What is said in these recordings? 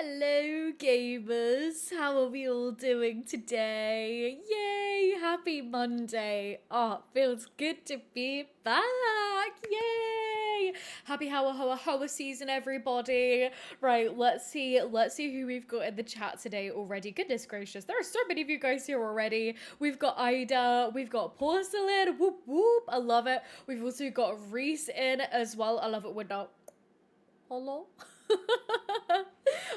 Hello, gamers. How are we all doing today? Yay! Happy Monday. Oh, feels good to be back. Yay! Happy Hoa season, everybody. Right, let's see who we've got in the chat today already. Goodness gracious, there are so many of you guys here already. We've got Ida, we've got Porcelain, whoop whoop, I love it. We've also got Reese in as well. I love it when not. Hello?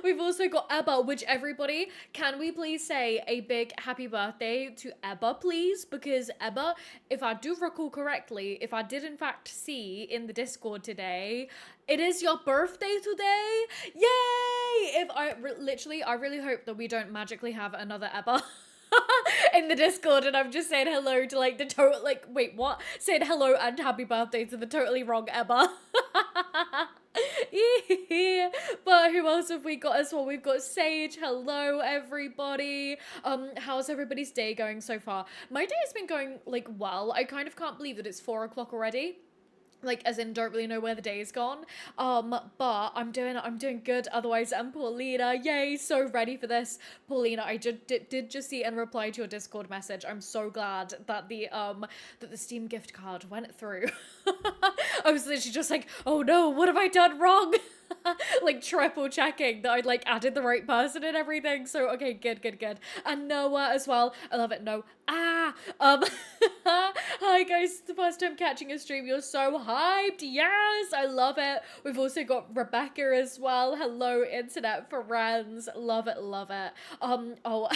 We've also got Ebba, which everybody, can we please say a big happy birthday to Ebba, please? Because Ebba, if I do recall correctly, if I did in fact see in the Discord today, it is your birthday today. Yay! If I literally, I really hope that we don't magically have another Ebba. In the Discord, and I'm just saying hello to like the total, like, wait, what? Saying hello and happy birthday to the totally wrong Ebba. Yeah. But who else have we got as well? We've got Sage. Hello, everybody. How's everybody's day going so far? My day has been going like well. I kind of can't believe that it's 4 o'clock already. Like, as in, don't really know where the day is gone. But I'm doing good. Otherwise, I'm Paulina. Yay, so ready for this. Paulina, I did just see and reply to your Discord message. I'm so glad that the Steam gift card went through. I was literally just like, oh no, what have I done wrong? Like triple checking that I'd like added the right person and everything. So okay, good. And Noah as well. I love it. No. Hi guys, it's the first time catching a stream. You're so hyped. Yes, I love it. We've also got Rebecca as well. Hello, internet friends. Love it. Oh,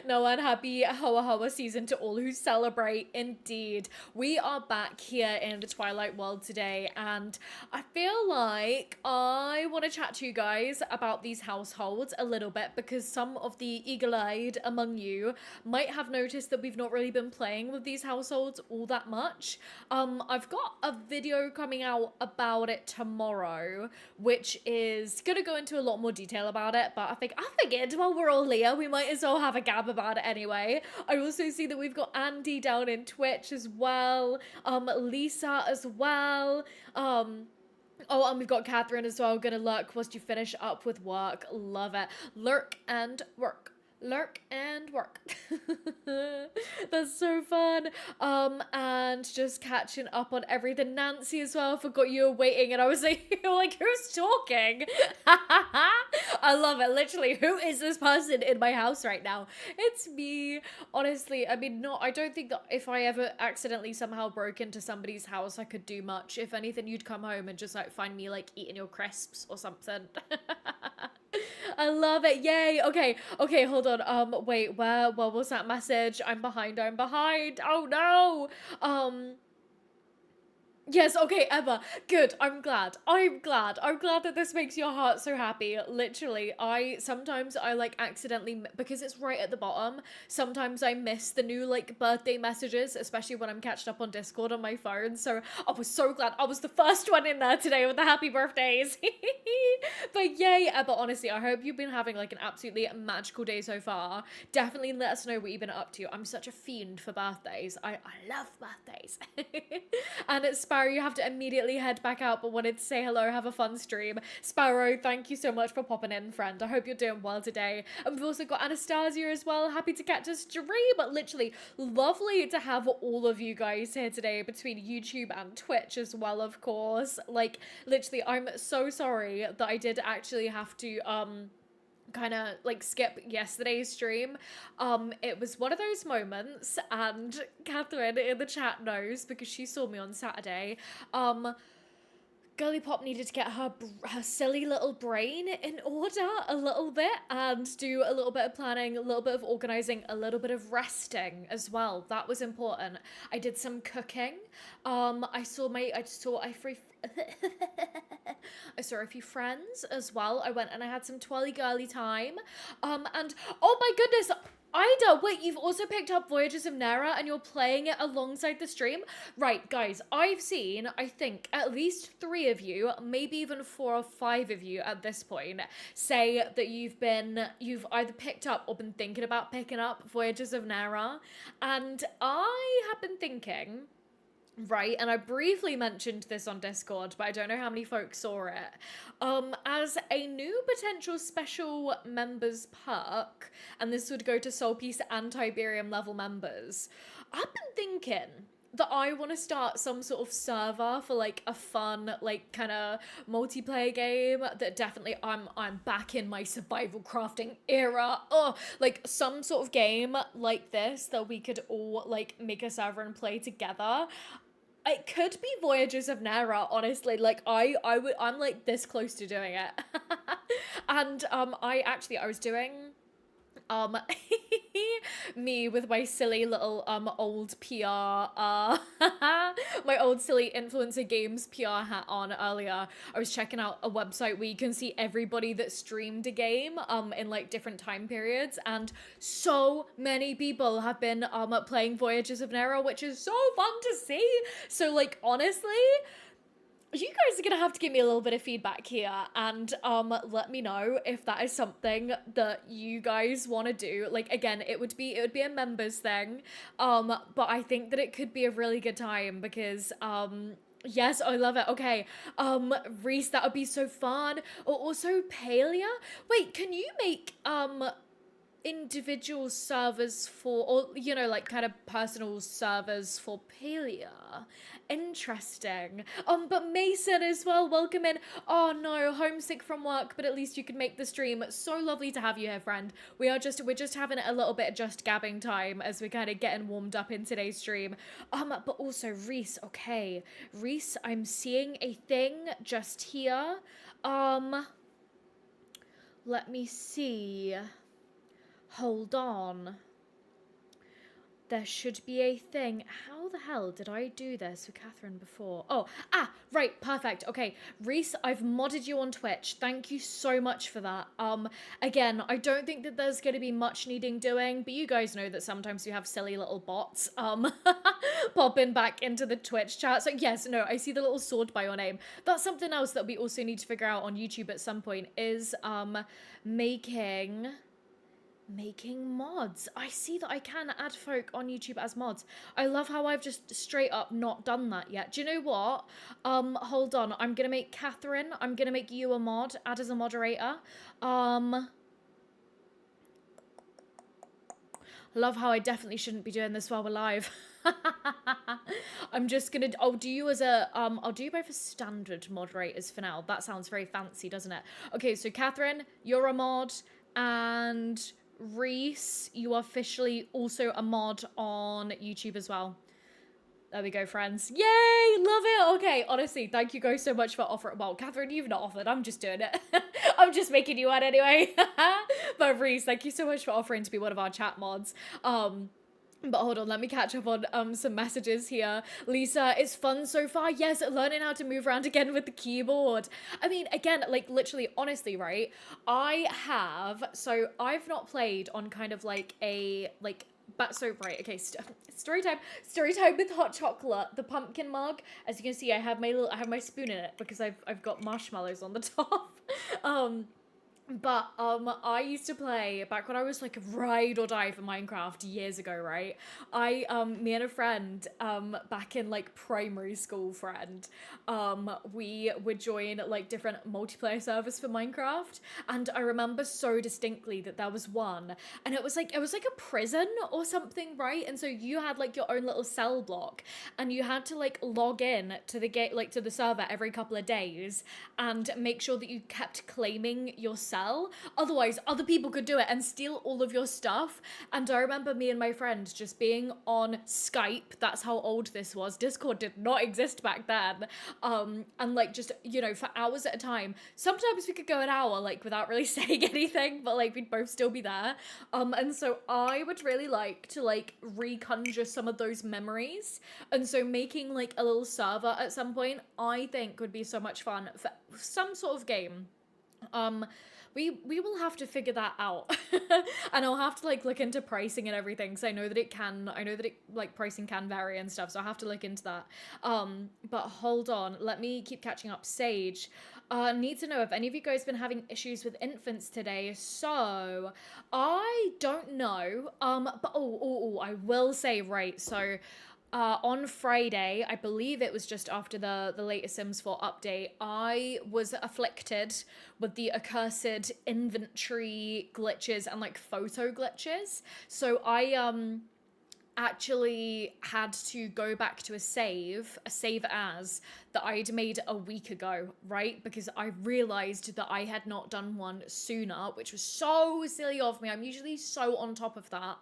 no, and happy Hoa season to all who celebrate. Indeed, we are back here in the Twilight world today, and I feel like I want to chat to you guys about these households a little bit because some of the eagle-eyed among you might have noticed that we've not really been playing with these households all that much. I've got a video coming out about it tomorrow, which is gonna go into a lot more detail about it, but I figured while we're all here, we might as well have a gab about it anyway. I also see that we've got Andy down in Twitch as well, Lisa as well, oh, and we've got Catherine as well, gonna lurk whilst you finish up with work. Love it. Lurk and work. That's so fun. And just catching up on everything. Nancy as well, forgot you were waiting, and I was like, like, who's talking? I love it. Literally, who is this person in my house right now? It's me. Honestly, I mean, I don't think that if I ever accidentally somehow broke into somebody's house, I could do much. If anything, you'd come home and just like find me like eating your crisps or something. I love it. Yay. Okay, hold on. Wait, where was that message? I'm behind. Oh no. Yes, okay, Emma. Good. I'm glad that this makes your heart so happy. Literally, sometimes I like accidentally, because it's right at the bottom, sometimes I miss the new like birthday messages, especially when I'm catching up on Discord on my phone. So I was so glad I was the first one in there today with the happy birthdays. But yay, Emma, honestly, I hope you've been having like an absolutely magical day so far. Definitely let us know what you've been up to. I'm such a fiend for birthdays. I love birthdays. And it's Sparrow, you have to immediately head back out, but wanted to say hello, have a fun stream. Sparrow, thank you so much for popping in, friend. I hope you're doing well today. And we've also got Anastasia as well. Happy to catch a stream, but literally lovely to have all of you guys here today between YouTube and Twitch as well, of course. Like, literally, I'm so sorry that I did actually have to, kind of like skip yesterday's stream. It was one of those moments, and Catherine in the chat knows because she saw me on Saturday. Girly Pop needed to get her silly little brain in order a little bit and do a little bit of planning, a little bit of organizing, a little bit of resting as well. That was important. I did some cooking. I saw a few friends as well. I went and I had some twirly girly time. And oh my goodness, Ida, wait, you've also picked up Voyages of Nera and you're playing it alongside the stream? Right, guys, I've seen, I think, at least 3 of you, maybe even 4 or 5 of you at this point, say that you've either picked up or been thinking about picking up Voyages of Nera. And I have been thinking right? And I briefly mentioned this on Discord, but I don't know how many folks saw it. As a new potential special members perk, and this would go to Soul Peace and Tiberium level members, I've been thinking that I want to start some sort of server for like a fun, like kind of multiplayer game that definitely I'm back in my survival crafting era. Oh, like some sort of game like this that we could all like make a server and play together. It could be Voyages of Nera, honestly. Like I'm like this close to doing it. And I was doing um me with my silly little old PR my old silly influencer games PR hat on earlier. I was checking out a website where you can see everybody that streamed a game in like different time periods, and so many people have been playing Voyages of Nera, which is so fun to see. So like honestly, you guys are gonna have to give me a little bit of feedback here and let me know if that is something that you guys want to do. Like again, it would be a members thing, but I think that it could be a really good time because yes, I love it. Okay. Reese, that would be so fun. Or also Palia. Wait, can you make individual servers for, or you know, like kind of personal servers for Palia? Interesting. But Mason as well, welcome in. Oh no, homesick from work, but at least you can make the stream. So lovely to have you here, friend. We're just having a little bit of just gabbing time as we're kind of getting warmed up in today's stream. But also Reese, okay. Reese, I'm seeing a thing just here. Let me see. Hold on. There should be a thing. How the hell did I do this with Catherine before? Oh, right, perfect. Okay, Reese, I've modded you on Twitch. Thank you so much for that. Again, I don't think that there's going to be much needing doing, but you guys know that sometimes you have silly little bots, popping back into the Twitch chat. So yes, no, I see the little sword by your name. That's something else that we also need to figure out on YouTube at some point is, making mods. I see that I can add folk on YouTube as mods. I love how I've just straight up not done that yet. Do you know what? Hold on. I'm gonna make Catherine. I'm gonna make you a mod. Add as a moderator. Love how I definitely shouldn't be doing this while we're live. I'm just gonna, I'll do you both as standard moderators for now. That sounds very fancy, doesn't it? Okay, so Catherine, you're a mod, and Reese, you are officially also a mod on YouTube as well. There we go, friends. Yay! Love it! Okay, honestly, thank you guys so much for offering. Well, Catherine, you've not offered. I'm just doing it. I'm just making you one anyway. But Reese, thank you so much for offering to be one of our chat mods. But hold on, let me catch up on some messages here. Lisa, it's fun so far. Yes, learning how to move around again with the keyboard. I mean, again, like literally, honestly, right? So I've not played on kind of like a, like, but so right, okay, story time with hot chocolate, the pumpkin mug. As you can see, I have my spoon in it because I've got marshmallows on the top. But I used to play back when I was like ride or die for Minecraft years ago, right? Me and a friend, back in like primary school we would join like different multiplayer servers for Minecraft, and I remember so distinctly that there was one, and it was like a prison or something, right? And so you had like your own little cell block, and you had to like log in to the server every couple of days and make sure that you kept claiming your cell. Otherwise, other people could do it and steal all of your stuff. And I remember me and my friend just being on Skype. That's how old this was. Discord did not exist back then. And like just, you know, for hours at a time. Sometimes we could go an hour like without really saying anything, but like we'd both still be there. And so I would really like to like reconjure some of those memories. And so making like a little server at some point, I think would be so much fun for some sort of game. We will have to figure that out. And I'll have to like look into pricing and everything, because I know that like pricing can vary and stuff, so I'll have to look into that. But hold on, let me keep catching up. Sage, need to know if any of you guys been having issues with infants today. So I don't know, but I will say, right, so On Friday, I believe it was just after the latest Sims 4 update, I was afflicted with the accursed inventory glitches and like photo glitches. So I actually had to go back to a save as that I'd made a week ago, right? Because I realized that I had not done one sooner, which was so silly of me. I'm usually so on top of that.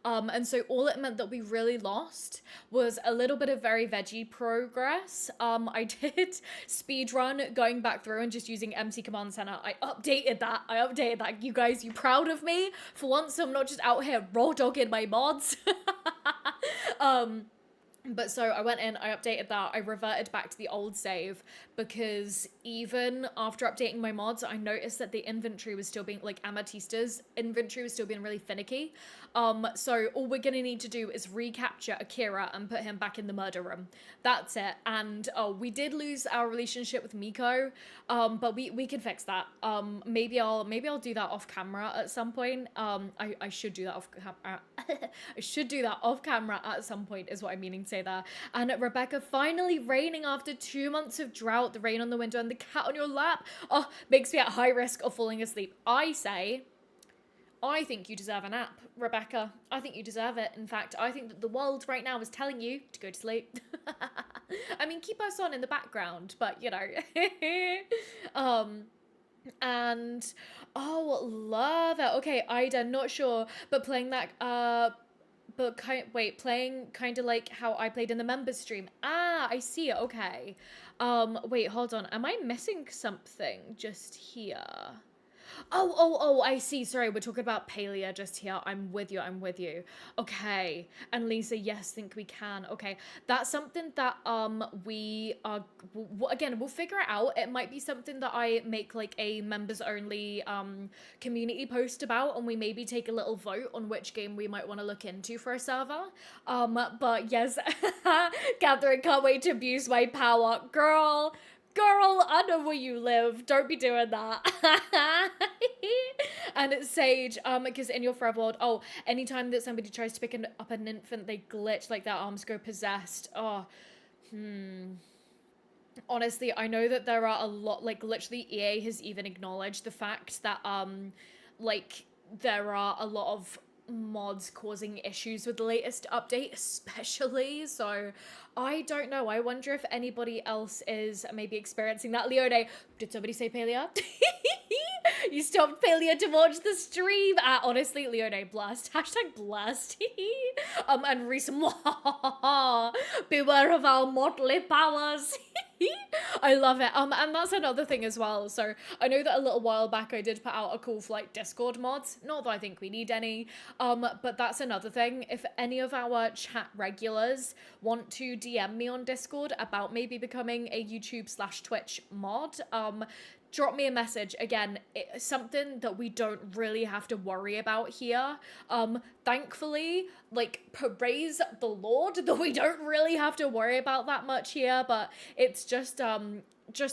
And so all it meant that we really lost was a little bit of very veggie progress. I did speed run going back through and just using MC Command Center. I updated that. You guys, you proud of me? For once, I'm not just out here raw dogging my mods. um but so I went in, I updated that, I reverted back to the old save because even after updating my mods, I noticed that the inventory was still being, like Amatista's inventory was still being really finicky. So all we're gonna need to do is recapture Akira and put him back in the murder room. That's it. And we did lose our relationship with Miko, but we can fix that. Maybe I'll do that off camera at some point. I should do that off camera. I should do that off camera at some point, is what I'm meaning to say there. And Rebecca, finally raining after 2 months of drought, the rain on the window and the cat on your lap. Oh, makes me at high risk of falling asleep. I think you deserve a nap, Rebecca. I think you deserve it. In fact, I think that the world right now is telling you to go to sleep. I mean, keep us on in the background, but you know. And oh, love it. Okay, Ida, not sure, but playing that playing kind of like how I played in the members stream. Ah, I see it. Okay. Wait, hold on. Am I missing something just here? Oh, I see. Sorry, we're talking about Palia just here. I'm with you. Okay. And Lisa, yes, think we can. Okay. That's something that we are again, we'll figure it out. It might be something that I make like a members only community post about, and we maybe take a little vote on which game we might want to look into for a server. But yes, Catherine, can't wait to abuse my power. Girl, I know where you live. Don't be doing that. And it's Sage, because in your forever world, anytime that somebody tries to pick up an infant, they glitch, like their arms go possessed. Honestly, I know that there are a lot, like literally EA has even acknowledged the fact that, like there are a lot of mods causing issues with the latest update, especially. So I don't know. I wonder if anybody else is maybe experiencing that. Leone, did somebody say Palia? You stopped Palia to watch the stream. Honestly, Leone, blessed. Hashtag blessed. And Reese, beware of our motley powers. I love it. And that's another thing as well. So I know that a little while back I did put out a call for like Discord mods. Not that I think we need any. But that's another thing. If any of our chat regulars want to DM me on Discord about maybe becoming a YouTube/Twitch mod, drop me a message. Again, it's something that we don't really have to worry about here. Thankfully, like, praise the Lord that we don't really have to worry about that much here, but it's just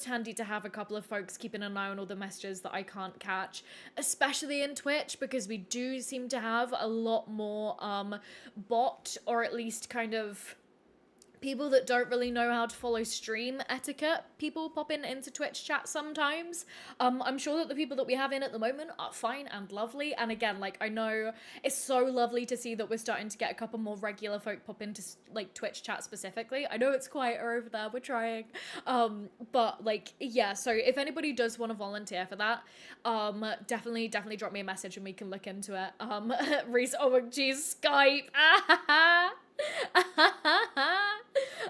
handy to have a couple of folks keeping an eye on all the messages that I can't catch, especially in Twitch, because we do seem to have a lot more bot, or at least kind of people that don't really know how to follow stream etiquette, people popping into Twitch chat sometimes. I'm sure that the people that we have in at the moment are fine and lovely. And again, like, I know it's so lovely to see that we're starting to get a couple more regular folk pop into like Twitch chat specifically. I know it's quieter over there, we're trying. But like, yeah, so if anybody does want to volunteer for that, definitely drop me a message and we can look into it. Reese, oh geez, Skype.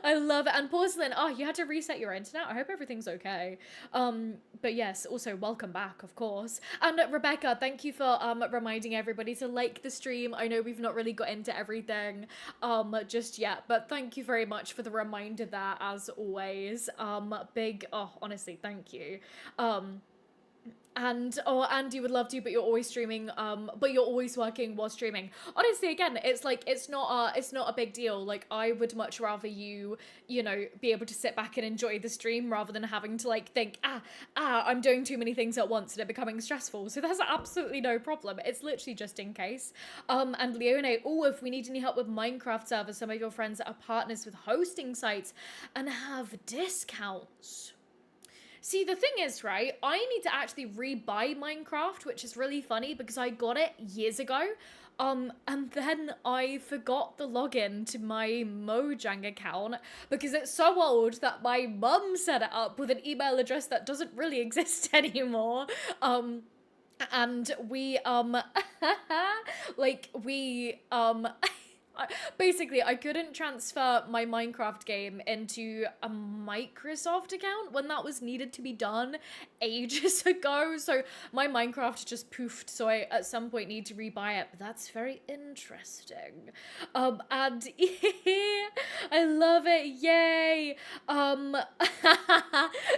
I love it. And Porcelain, you had to reset your internet. I hope everything's okay. But yes, also welcome back, of course. And Rebecca, thank you for reminding everybody to like the stream. I know we've not really got into everything just yet, but thank you very much for the reminder there, as always. Honestly, thank you. And oh, Andy would love to, but you're always streaming. But you're always working while streaming. Honestly, again, it's like it's not a big deal. Like I would much rather you, be able to sit back and enjoy the stream rather than having to like think, I'm doing too many things at once and it becoming stressful. So that's absolutely no problem. It's literally just in case. And Leone, oh, if we need any help with Minecraft servers, some of your friends are partners with hosting sites and have discounts. See, the thing is, right, I need to actually re-buy Minecraft, which is really funny because I got it years ago. And then I forgot the login to my Mojang account because it's so old that my mum set it up with an email address that doesn't really exist anymore. And we, like, we, basically, I couldn't transfer my Minecraft game into a Microsoft account when that was needed to be done ages ago. So my Minecraft just poofed. So I at some point need to rebuy it. But that's very interesting. And I love it. Yay.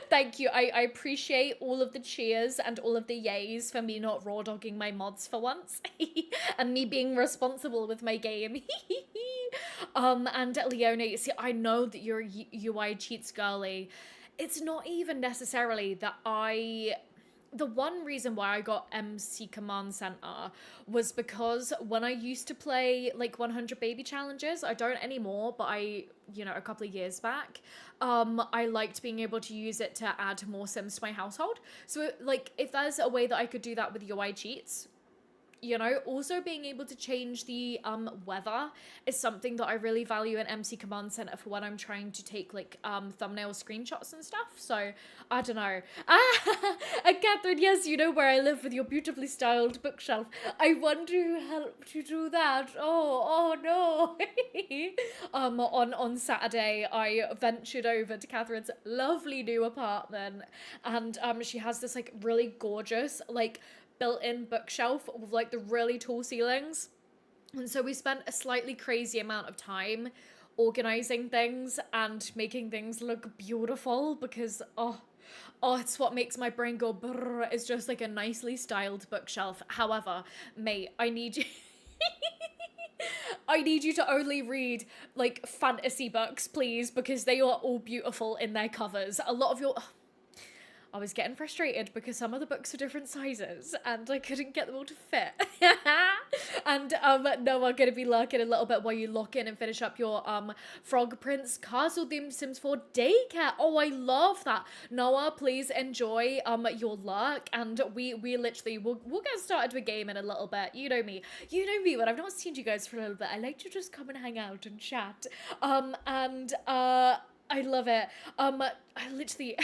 Thank you. I appreciate all of the cheers and all of the yays for me not raw dogging my mods for once. And me being responsible with my game. And Leone, see, I know that you're a UI cheats girly. It's not even necessarily that the one reason why I got MC Command Center was because when I used to play like 100 baby challenges, I don't anymore, but a couple of years back, I liked being able to use it to add more Sims to my household. So like if there's a way that I could do that with UI cheats, also being able to change the weather is something that I really value in MC Command Center for when I'm trying to take like thumbnail screenshots and stuff. So I don't know. And Catherine, yes, you know where I live with your beautifully styled bookshelf. I want to help you do that. Oh no. On Saturday, I ventured over to Catherine's lovely new apartment, and she has this like really gorgeous like built-in bookshelf with like the really tall ceilings, and so we spent a slightly crazy amount of time organizing things and making things look beautiful because it's what makes my brain go brrr. It's just like a nicely styled bookshelf. However, mate, I need you I need you to only read like fantasy books, please, because they are all beautiful in their covers. A lot of your I was getting frustrated because some of the books were different sizes and I couldn't get them all to fit. And Noah gonna be lurking a little bit while you lock in and finish up your Frog Prince Castle themed Sims 4 daycare. Oh, I love that. Noah, please enjoy your lurk, and we literally we'll get started with a game in a little bit. You know me when I've not seen you guys for a little bit. I like to just come and hang out and chat. I love it. I literally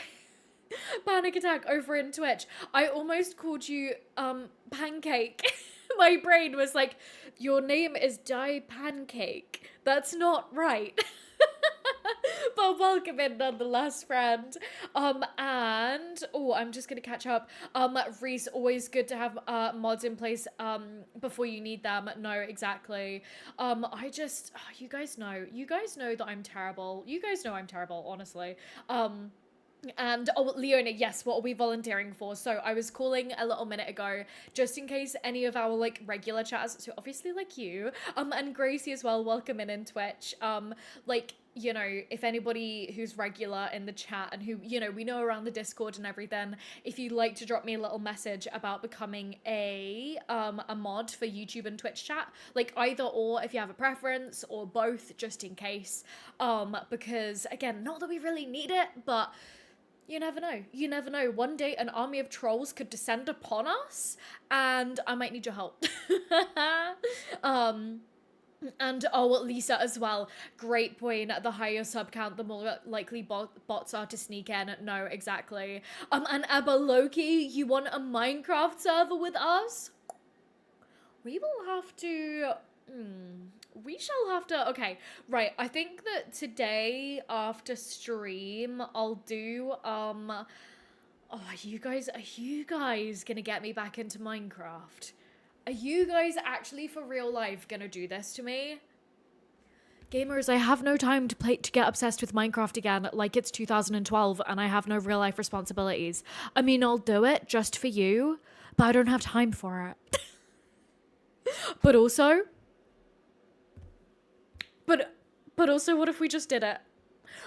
panic attack over in Twitch. I almost called you Pancake. My brain was like, your name is Die Pancake. That's not right. But welcome in nonetheless, friend. And I'm just gonna catch up. Reese, always good to have mods in place before you need them. No, exactly. You guys know that I'm terrible. You guys know I'm terrible, honestly. And Leona, yes, what are we volunteering for? So I was calling a little minute ago just in case any of our like regular chatters, so obviously like you, and Gracie as well, welcome in Twitch. If anybody who's regular in the chat and who, we know around the Discord and everything, if you'd like to drop me a little message about becoming a mod for YouTube and Twitch chat, like either or, if you have a preference, or both, just in case, because again, not that we really need it, but you never know. One day an army of trolls could descend upon us and I might need your help. And Lisa as well. Great point. The higher sub count, the more likely bots are to sneak in. No, exactly. And Ebba Loki, you want a Minecraft server with us? We will have to... We shall have to... Okay, right. I think that today after stream, I'll do... are you guys gonna get me back into Minecraft? Are you guys actually for real life gonna do this to me? Gamers, I have no time to get obsessed with Minecraft again like it's 2012 and I have no real life responsibilities. I mean, I'll do it just for you, but I don't have time for it. But also, but also, what if we just did it?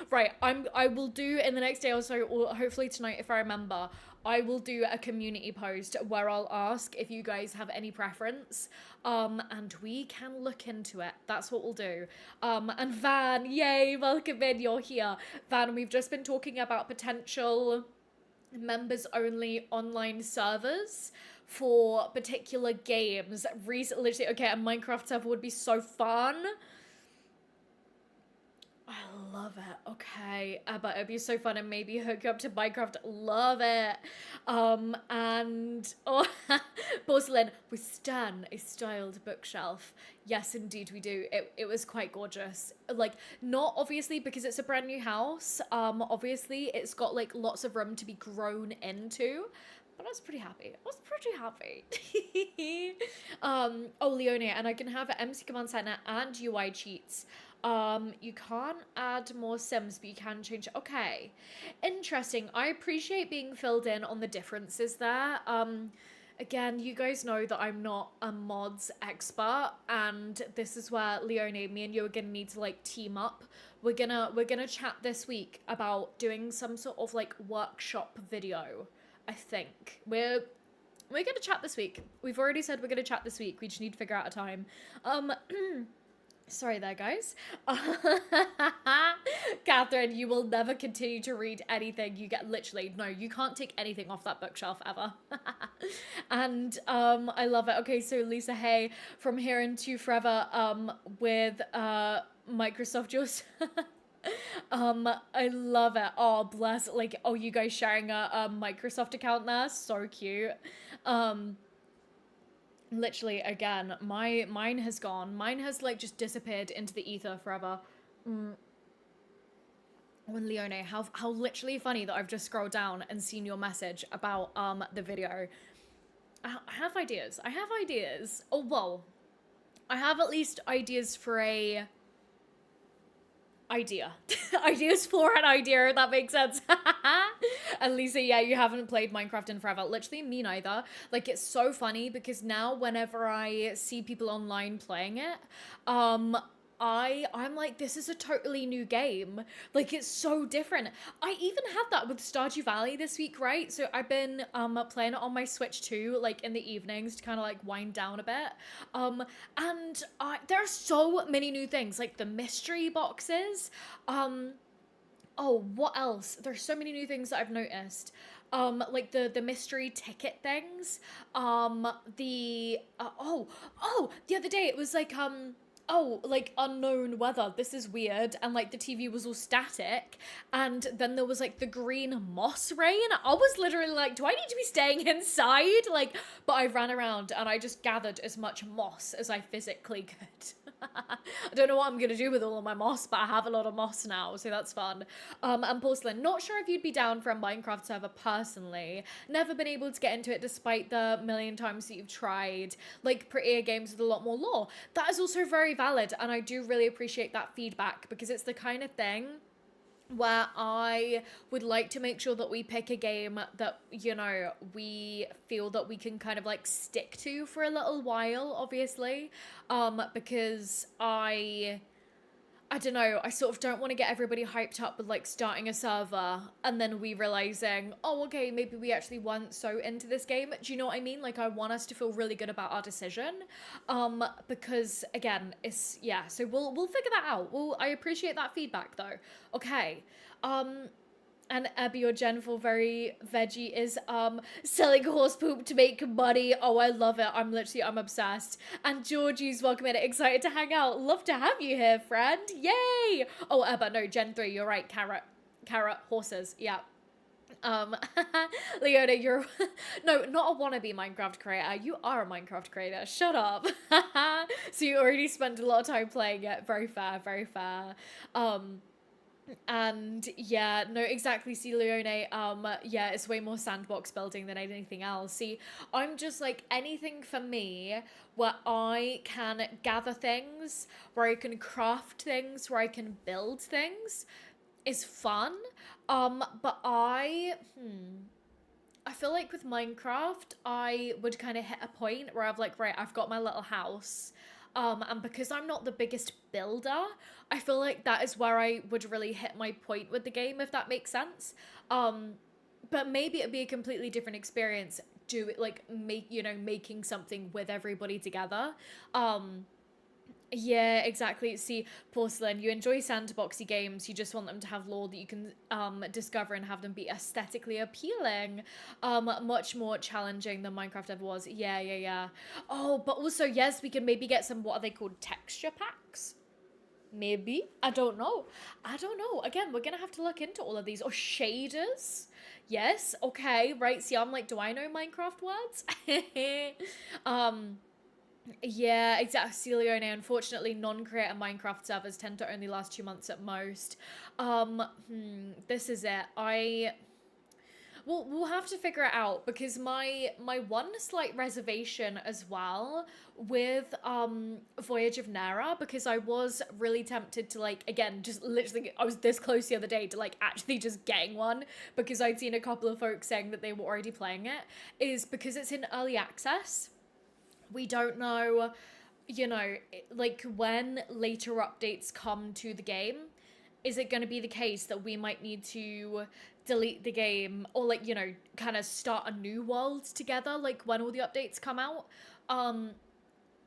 Right, I will do in the next day or so, or hopefully tonight if I remember, I will do a community post where I'll ask if you guys have any preference. And we can look into it. That's what we'll do. And Van, yay, welcome in, you're here. Van, we've just been talking about potential members only online servers for particular games. Recently, okay, a Minecraft server would be so fun. I love it. Okay, but it'd be so fun and maybe hook you up to Minecraft. Love it. And oh, porcelain with Stan, a styled bookshelf. Yes, indeed we do. It was quite gorgeous. Like, not obviously because it's a brand new house. Obviously it's got like lots of room to be grown into. But I was pretty happy. Oh, Leone, and I can have an MC Command Center and UI cheats. You can't add more sims, but you can change it. Okay, interesting. I appreciate being filled in on the differences there. Again, you guys know that I'm not a mods expert, and this is where Leone, me and you are gonna need to like team up. We're gonna chat this week about doing some sort of like workshop video. I think we're gonna chat this week. We've already said we're gonna chat this week. We just need to figure out a time. Sorry there, guys. Catherine, you will never continue to read anything. You get literally, no, you can't take anything off that bookshelf ever. And I love it. Okay, so Lisa, hey, from here into forever with Microsoft Juice. I love it. Oh, bless. Like, oh, you guys sharing a Microsoft account there? So cute. Literally, again, mine has gone. Mine has like just disappeared into the ether forever. When Leone, how literally funny that I've just scrolled down and seen your message about the video. I have ideas. Oh, well, I have at least ideas for a idea. Ideas for an idea, if that makes sense. And Lisa, yeah, you haven't played Minecraft in forever. Literally, me neither. Like, it's so funny because now whenever I see people online playing it, I'm like, this is a totally new game. Like, it's so different. I even had that with Stardew Valley this week, right? So I've been playing it on my Switch too, like in the evenings to kind of like wind down a bit. And there are so many new things, like the mystery boxes. Oh, what else? There's so many new things that I've noticed. Like the mystery ticket things. The other day it was like oh, like unknown weather, this is weird, and like the TV was all static, and then there was like the green moss rain. I was literally like, do I need to be staying inside? Like, but I ran around and I just gathered as much moss as I physically could. I don't know what I'm gonna do with all of my moss, but I have a lot of moss now, so that's fun. And Porcelain, not sure if you'd be down for a Minecraft server personally. Never been able to get into it despite the million times that you've tried. Like prettier games with a lot more lore. That is also very valid, and I do really appreciate that feedback because it's the kind of thing where I would like to make sure that we pick a game that, you know, we feel that we can kind of like stick to for a little while, obviously, because I don't know, I sort of don't want to get everybody hyped up with like starting a server and then we realizing, oh, okay, maybe we actually weren't so into this game. Do you know what I mean? Like, I want us to feel really good about our decision. Because again, it's, yeah, so we'll figure that out. I appreciate that feedback though. Okay. And Abby or Jen for very veggie is selling horse poop to make money. Oh, I love it. I'm obsessed. And Georgie's welcome in, excited to hang out. Love to have you here, friend. Yay! Oh, Abba, no, Gen 3, you're right. Carrot, horses, yeah. Leona, you're no, not a wannabe Minecraft creator. You are a Minecraft creator. Shut up. So you already spent a lot of time playing it. Very fair, very fair. And yeah, no, exactly. See, Leone, yeah, it's way more sandbox building than anything else. See, I'm just like anything for me where I can gather things, where I can craft things, where I can build things is fun. But I feel like with Minecraft, I would kind of hit a point where I've like, right, I've got my little house. And because I'm not the biggest builder, I feel like that is where I would really hit my point with the game, if that makes sense. Um, but maybe it'd be a completely different experience do it like making something with everybody together. um yeah, exactly. See, Porcelain, you enjoy sandboxy games. You just want them to have lore that you can discover and have them be aesthetically appealing. Much more challenging than Minecraft ever was. Yeah, yeah, yeah. Oh, but also, yes, we can maybe get some, what are they called? Texture packs? Maybe. I don't know. I don't know. Again, we're gonna have to look into all of these. Or shaders. Yes, okay, right. See, I'm like, do I know Minecraft words? um yeah, exactly, Celione. Unfortunately, non-creator Minecraft servers tend to only last 2 months at most. This is it. We'll have to figure it out because my one slight reservation as well with Voyage of Nara, because I was really tempted to like, again, just literally I was this close the other day to like actually just getting one because I'd seen a couple of folks saying that they were already playing it, is because it's in early access. We don't know, like when later updates come to the game, is it going to be the case that we might need to delete the game or like, kind of start a new world together, like when all the updates come out? Um,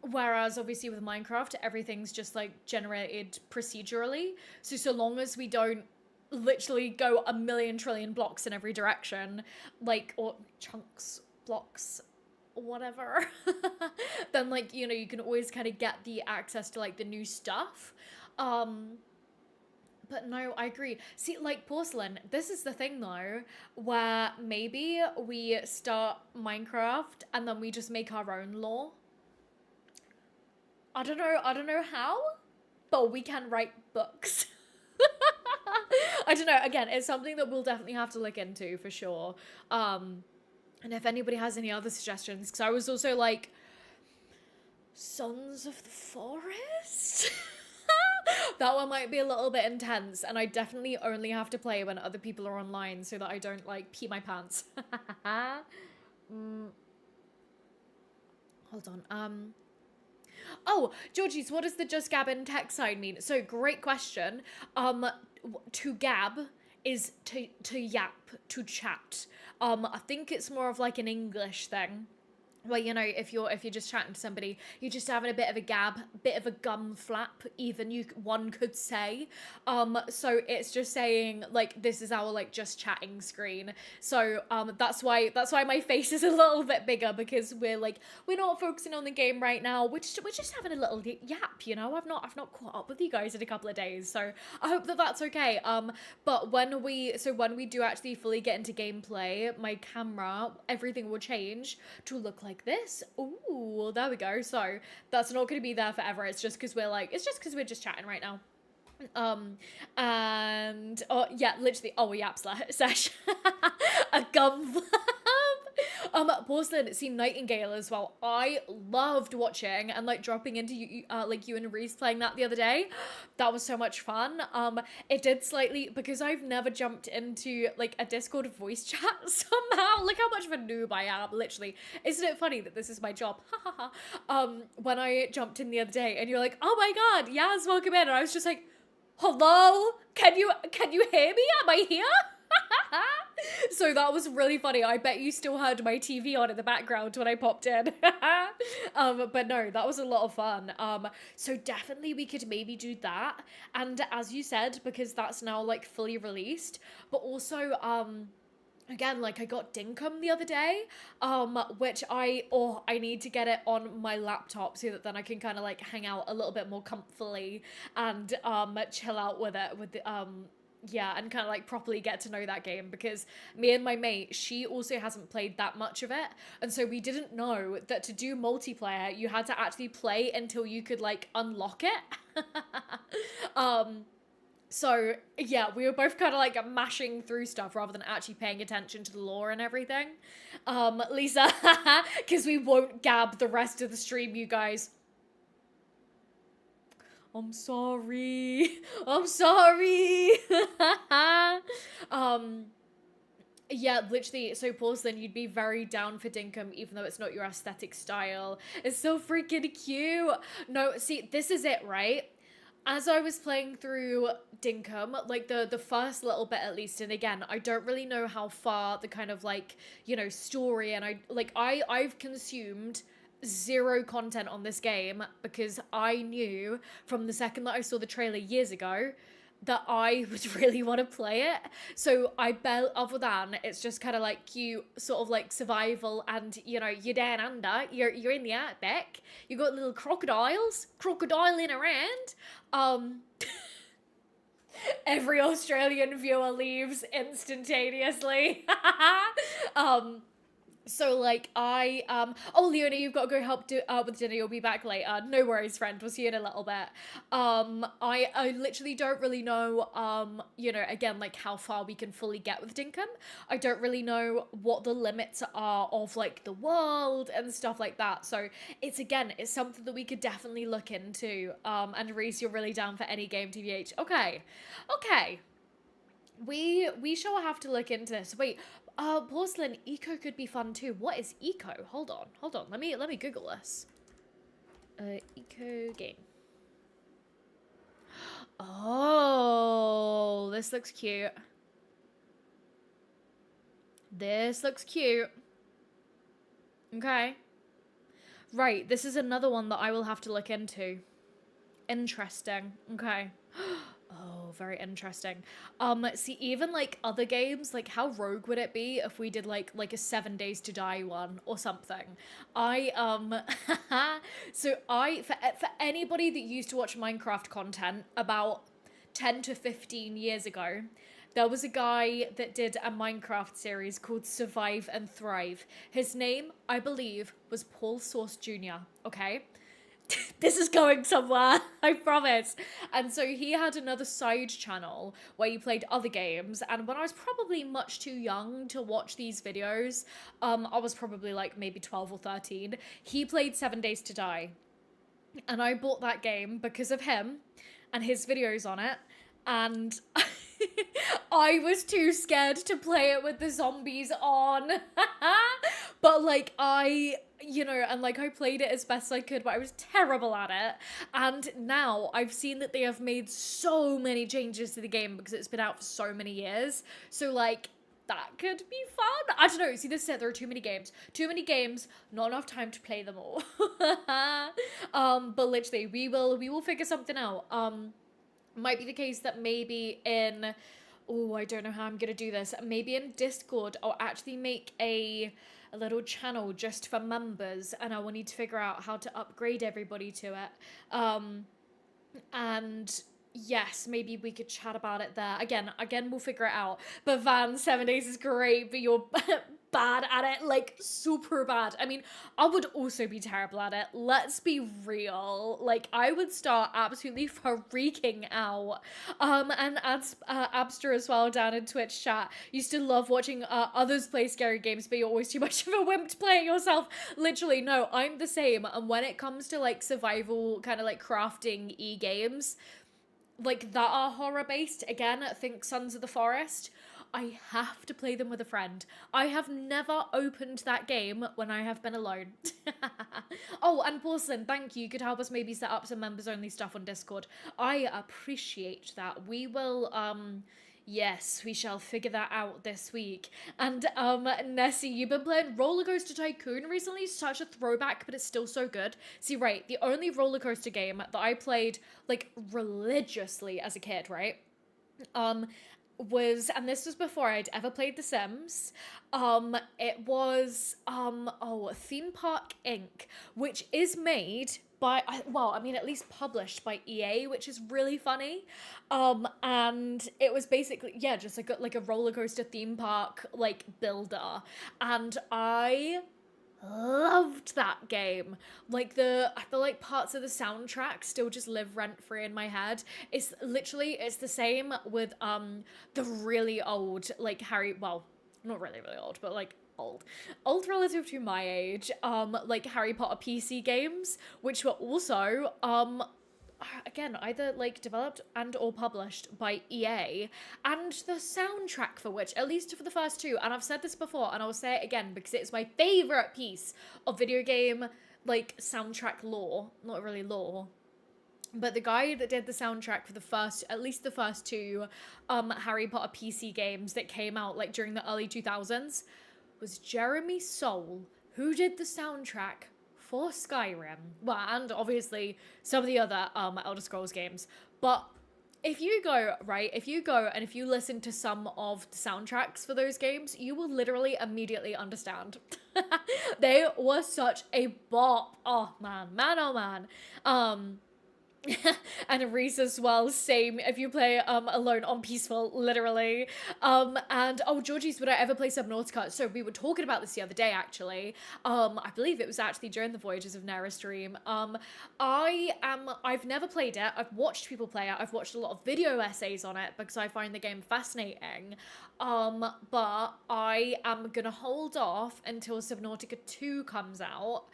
Whereas obviously with Minecraft, everything's just like generated procedurally. So long as we don't literally go a million trillion blocks in every direction, like, or chunks, blocks, whatever, then like, you can always kind of get the access to like the new stuff. Um, but no, I agree. See, like Porcelain, this is the thing though, where maybe we start Minecraft and then we just make our own lore. I don't know how, but we can write books. I don't know. Again, it's something that we'll definitely have to look into for sure. And if anybody has any other suggestions, because I was also like, Sons of the Forest? That one might be a little bit intense, and I definitely only have to play when other people are online so that I don't like pee my pants. mm, hold on. Oh, Georgie's, what does the just gab in tech side mean? So great question. To gab is to yap, to chat. I think it's more of like an English thing. Well, if you're just chatting to somebody, you're just having a bit of a gab, bit of a gum flap, even one could say. So it's just saying like this is our like just chatting screen. So that's why my face is a little bit bigger, because we're not focusing on the game right now. We're just having a little yap. I've not caught up with you guys in a couple of days, so I hope that that's okay. But when we do actually fully get into gameplay, my camera, everything will change to look like this. Ooh, there we go. So that's not going to be there forever. It's just because we're just chatting right now. And oh yeah, literally, oh, we yap sesh. A gum flap. Porcelain, see Nightingale as well. I loved watching and like dropping into you, like you and Reese playing that the other day. That was so much fun. It did slightly, because I've never jumped into like a Discord voice chat somehow. Look how much of a noob I am, literally. Isn't it funny that this is my job? When I jumped in the other day and you're like, oh my god, Yaz, welcome in, and I was just like, hello? Can you hear me? Am I here? So that was really funny. I bet you still heard my TV on in the background when I popped in. But no, that was a lot of fun. So definitely we could maybe do that. And as you said, because that's now like fully released, but also again, like I got Dinkum the other day, which I need to get it on my laptop so that then I can kind of like hang out a little bit more comfortably and chill out with it yeah, and kind of like properly get to know that game, because me and my mate, she also hasn't played that much of it, and so we didn't know that to do multiplayer you had to actually play until you could like unlock it. So, yeah, we were both kind of like mashing through stuff rather than actually paying attention to the lore and everything. Lisa, because we won't gab the rest of the stream, you guys. I'm sorry. I'm sorry. um, yeah, literally. So, Porcelain, you'd be very down for Dinkum, even though it's not your aesthetic style. It's so freaking cute. No, see, this is it, right? As I was playing through Dinkum, like the first little bit at least, and again, I don't really know how far the kind of like, story, and I've consumed zero content on this game because I knew from the second that I saw the trailer years ago that I would really want to play it. So I bet other than it's just kind of like cute sort of like survival, and you're down under, you're in the Arctic, you got little crocodiling around. Um every Australian viewer leaves instantaneously. um so like oh Leona, you've got to go help with dinner, you'll be back later. No worries, friend, we'll see you in a little bit. I literally don't really know again, like how far we can fully get with Dinkum. I don't really know what the limits are of like the world and stuff like that. So it's something that we could definitely look into. And Reese, you're really down for any game, TBH. Okay. We shall have to look into this. Wait, Porcelain, eco could be fun too. What is eco? Hold on. Let me Google this. Eco game. Oh, this looks cute. Okay. Right, this is another one that I will have to look into. Interesting. Okay. Oh, very interesting. See, even like other games, like how rogue would it be if we did like a 7 Days to Die one or something? For anybody that used to watch Minecraft content about 10 to 15 years ago, there was a guy that did a Minecraft series called Survive and Thrive. His name, I believe, was Paul Source Jr., okay? This is going somewhere, I promise. And so he had another side channel where he played other games, and when I was probably much too young to watch these videos, I was probably like maybe 12 or 13, he played 7 Days to Die. And I bought that game because of him and his videos on it, and I was too scared to play it with the zombies on. But like I played it as best I could, but I was terrible at it. And now I've seen that they have made so many changes to the game because it's been out for so many years. So like that could be fun. I don't know. See, this is it. There are too many games. Not enough time to play them all. But literally, we will figure something out. Might be the case that maybe in, oh, I don't know how I'm gonna do this. Maybe in Discord, I'll actually make a little channel just for members, and I will need to figure out how to upgrade everybody to it. And yes, maybe we could chat about it there. Again, we'll figure it out. But Van, 7 Days is great, but you're bad at it, like super bad. I mean, I would also be terrible at it. Let's be real. Like, I would start absolutely freaking out. And Abster as well down in Twitch chat used to love watching others play scary games, but you're always too much of a wimp to play it yourself. Literally, no, I'm the same. And when it comes to like survival kind of like crafting games, like that are horror based, again, think Sons of the Forest, I have to play them with a friend. I have never opened that game when I have been alone. Oh, and Porcelain, thank you. You could help us maybe set up some members only stuff on Discord. I appreciate that. We will, yes, we shall figure that out this week. And, Nessie, you've been playing Roller Coaster Tycoon recently. Such a throwback, but it's still so good. See, right, the only roller coaster game that I played, like, religiously as a kid, right? And this was before I'd ever played The Sims. It was, Theme Park Inc., which is made by, at least published by EA, which is really funny. And it was basically, yeah, just like a roller coaster theme park, like, builder. And I loved that game. Like I feel like parts of the soundtrack still just live rent free in my head. It's the same with the really old like Harry, well, not really really old, but like old relative to my age, like Harry Potter PC games, which were also again either like developed and or published by EA, and the soundtrack for which, at least for the first two, and I've said this before and I'll say it again because it's my favorite piece of video game like soundtrack lore, not really lore, but the guy that did the soundtrack for the first, at least the first two Harry Potter PC games that came out like during the early 2000s was Jeremy Soule, who did the soundtrack for Skyrim. Well, and obviously some of the other Elder Scrolls games. But if you go and if you listen to some of the soundtracks for those games, you will literally immediately understand. They were such a bop. Oh man, oh man. And Reese as well, same if you play alone on peaceful, literally. And oh, Georgie's, would I ever play Subnautica? So we were talking about this the other day, actually. I believe it was actually during the Voyages of Nera stream. I've never played it. I've watched people play it. I've watched a lot of video essays on it because I find the game fascinating. But I am gonna hold off until Subnautica 2 comes out,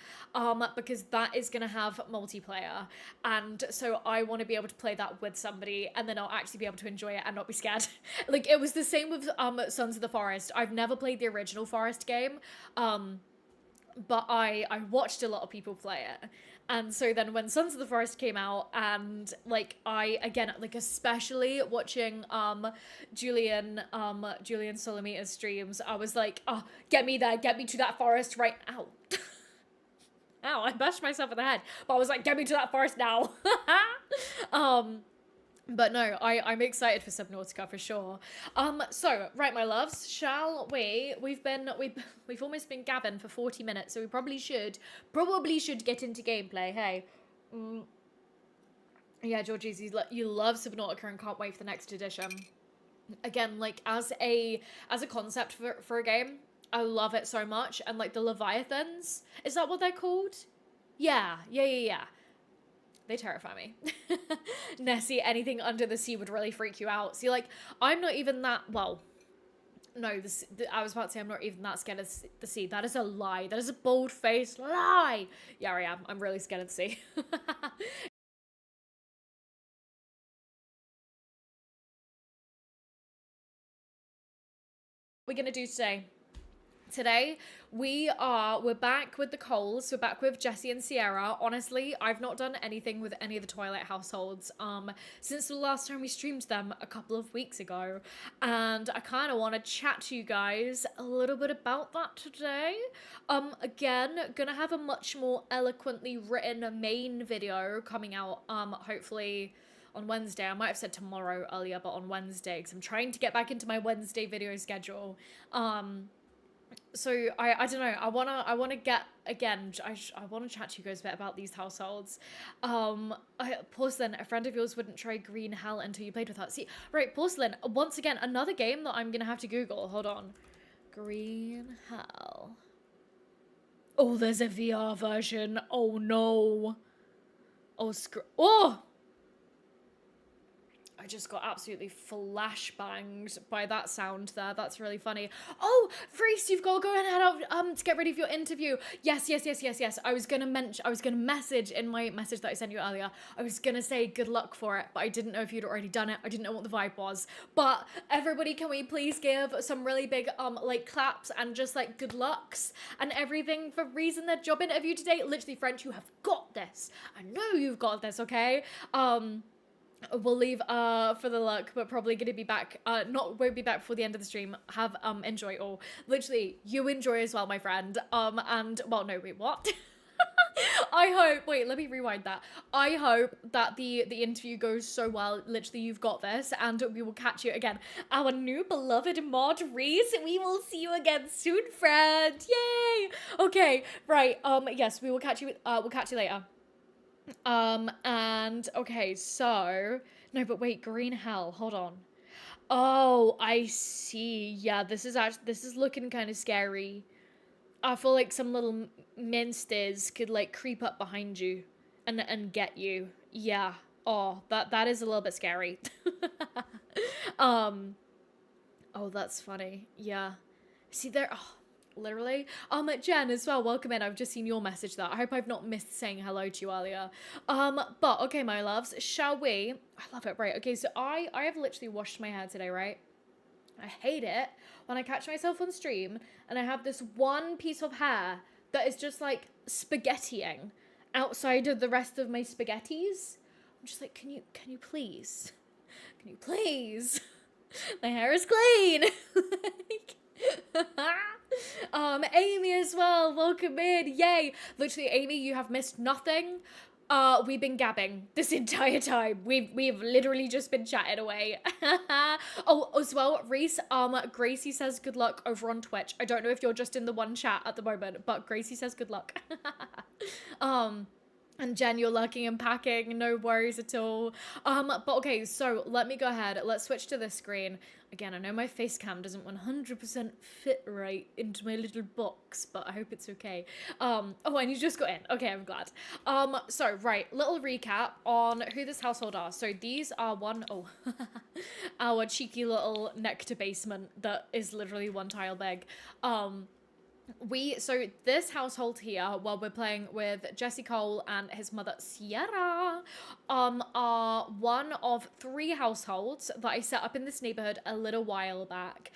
because that is gonna have multiplayer, and so I want to be able to play that with somebody, and then I'll actually be able to enjoy it and not be scared. Like, it was the same with Sons of the Forest. I've never played the original Forest game, but I watched a lot of people play it. And so then when Sons of the Forest came out, and like I again, like especially watching Julian Solomita's streams, I was like, oh, get me there, get me to that forest right now. Ow, I bashed myself in the head. But I was like, get me to that forest now. But no, I'm excited for Subnautica for sure. So, right, my loves, shall we? We've almost been gabbing for 40 minutes, so we probably should get into gameplay, hey? Yeah, Georgie, you love Subnautica and can't wait for the next edition. Again, like, as a concept for a game, I love it so much. And like the Leviathans, is that what they're called? Yeah. They terrify me. Nessie, anything under the sea would really freak you out. See, like, I'm not even that, well, no, I was about to say I'm not even that scared of the sea. That is a lie. That is a bold-faced lie. Yeah, I am. I'm really scared of the sea. What we're gonna do today? Today, we're back with the Coles. We're back with Jesse and Sierra. Honestly, I've not done anything with any of the Twilight households since the last time we streamed them a couple of weeks ago. And I kind of want to chat to you guys a little bit about that today. Again, gonna have a much more eloquently written main video coming out, hopefully on Wednesday. I might have said tomorrow earlier, but on Wednesday, because I'm trying to get back into my Wednesday video schedule. So I don't know. I wanna get again. I want to chat to you guys a bit about these households. Porcelain, a friend of yours wouldn't try Green Hell until you played with her. See, right, Porcelain. Once again, another game that I'm gonna have to Google. Hold on, Green Hell. Oh, there's a VR version. Oh no. Oh. I just got absolutely flashbanged by that sound there. That's really funny. Oh, Freeze, you've got to go and head out to get ready for your interview. Yes. I was gonna message in my message that I sent you earlier. I was gonna say good luck for it, but I didn't know if you'd already done it. I didn't know what the vibe was. But everybody, can we please give some really big like claps and just like good lucks and everything for Reese in their job interview today? Literally, French, you have got this. I know you've got this, okay? We'll leave for the luck, but probably gonna be back, won't be back before the end of the stream. Have enjoy all. Literally, you enjoy as well, my friend. And well, no, wait, what? Let me rewind that. I hope that the interview goes so well. Literally, you've got this, and we will catch you again. Our new beloved mod, Reese. We will see you again soon, friend. Yay! Okay, right. Yes, we will catch you. We'll catch you later. And okay, so no, but wait, Green Hell, hold on. Oh, I see. Yeah, this is looking kind of scary. I feel like some little monsters could like creep up behind you and get you. Yeah. Oh, that is a little bit scary. um. Oh, that's funny. Yeah. See there. Oh, literally. Jen as well. Welcome in. I've just seen your message there. I hope I've not missed saying hello to you earlier. But okay, my loves, shall we? I love it. Right. Okay. So I have literally washed my hair today. Right. I hate it when I catch myself on stream and I have this one piece of hair that is just like spaghettiing outside of the rest of my spaghettis. I'm just like, can you please? Can you please? My hair is clean. Amy as well, welcome in. Yay. Literally, Amy, you have missed nothing. We've been gabbing this entire time. We've literally just been chatting away. Oh, as well, Reese, Gracie says good luck over on Twitch. I don't know if you're just in the one chat at the moment, but Gracie says good luck. And Jen, you're lurking and packing, no worries at all. But okay, so let me go ahead. Let's switch to this screen. Again, I know my face cam doesn't 100% fit right into my little box, but I hope it's okay. Oh, and you just got in. Okay, I'm glad. So, right, little recap on who this household are. So these are our cheeky little nectar basement that is literally one tile big. So this household here, while we're playing with Jesse Cole and his mother Sierra, are one of 3 households that I set up in this neighborhood a little while back.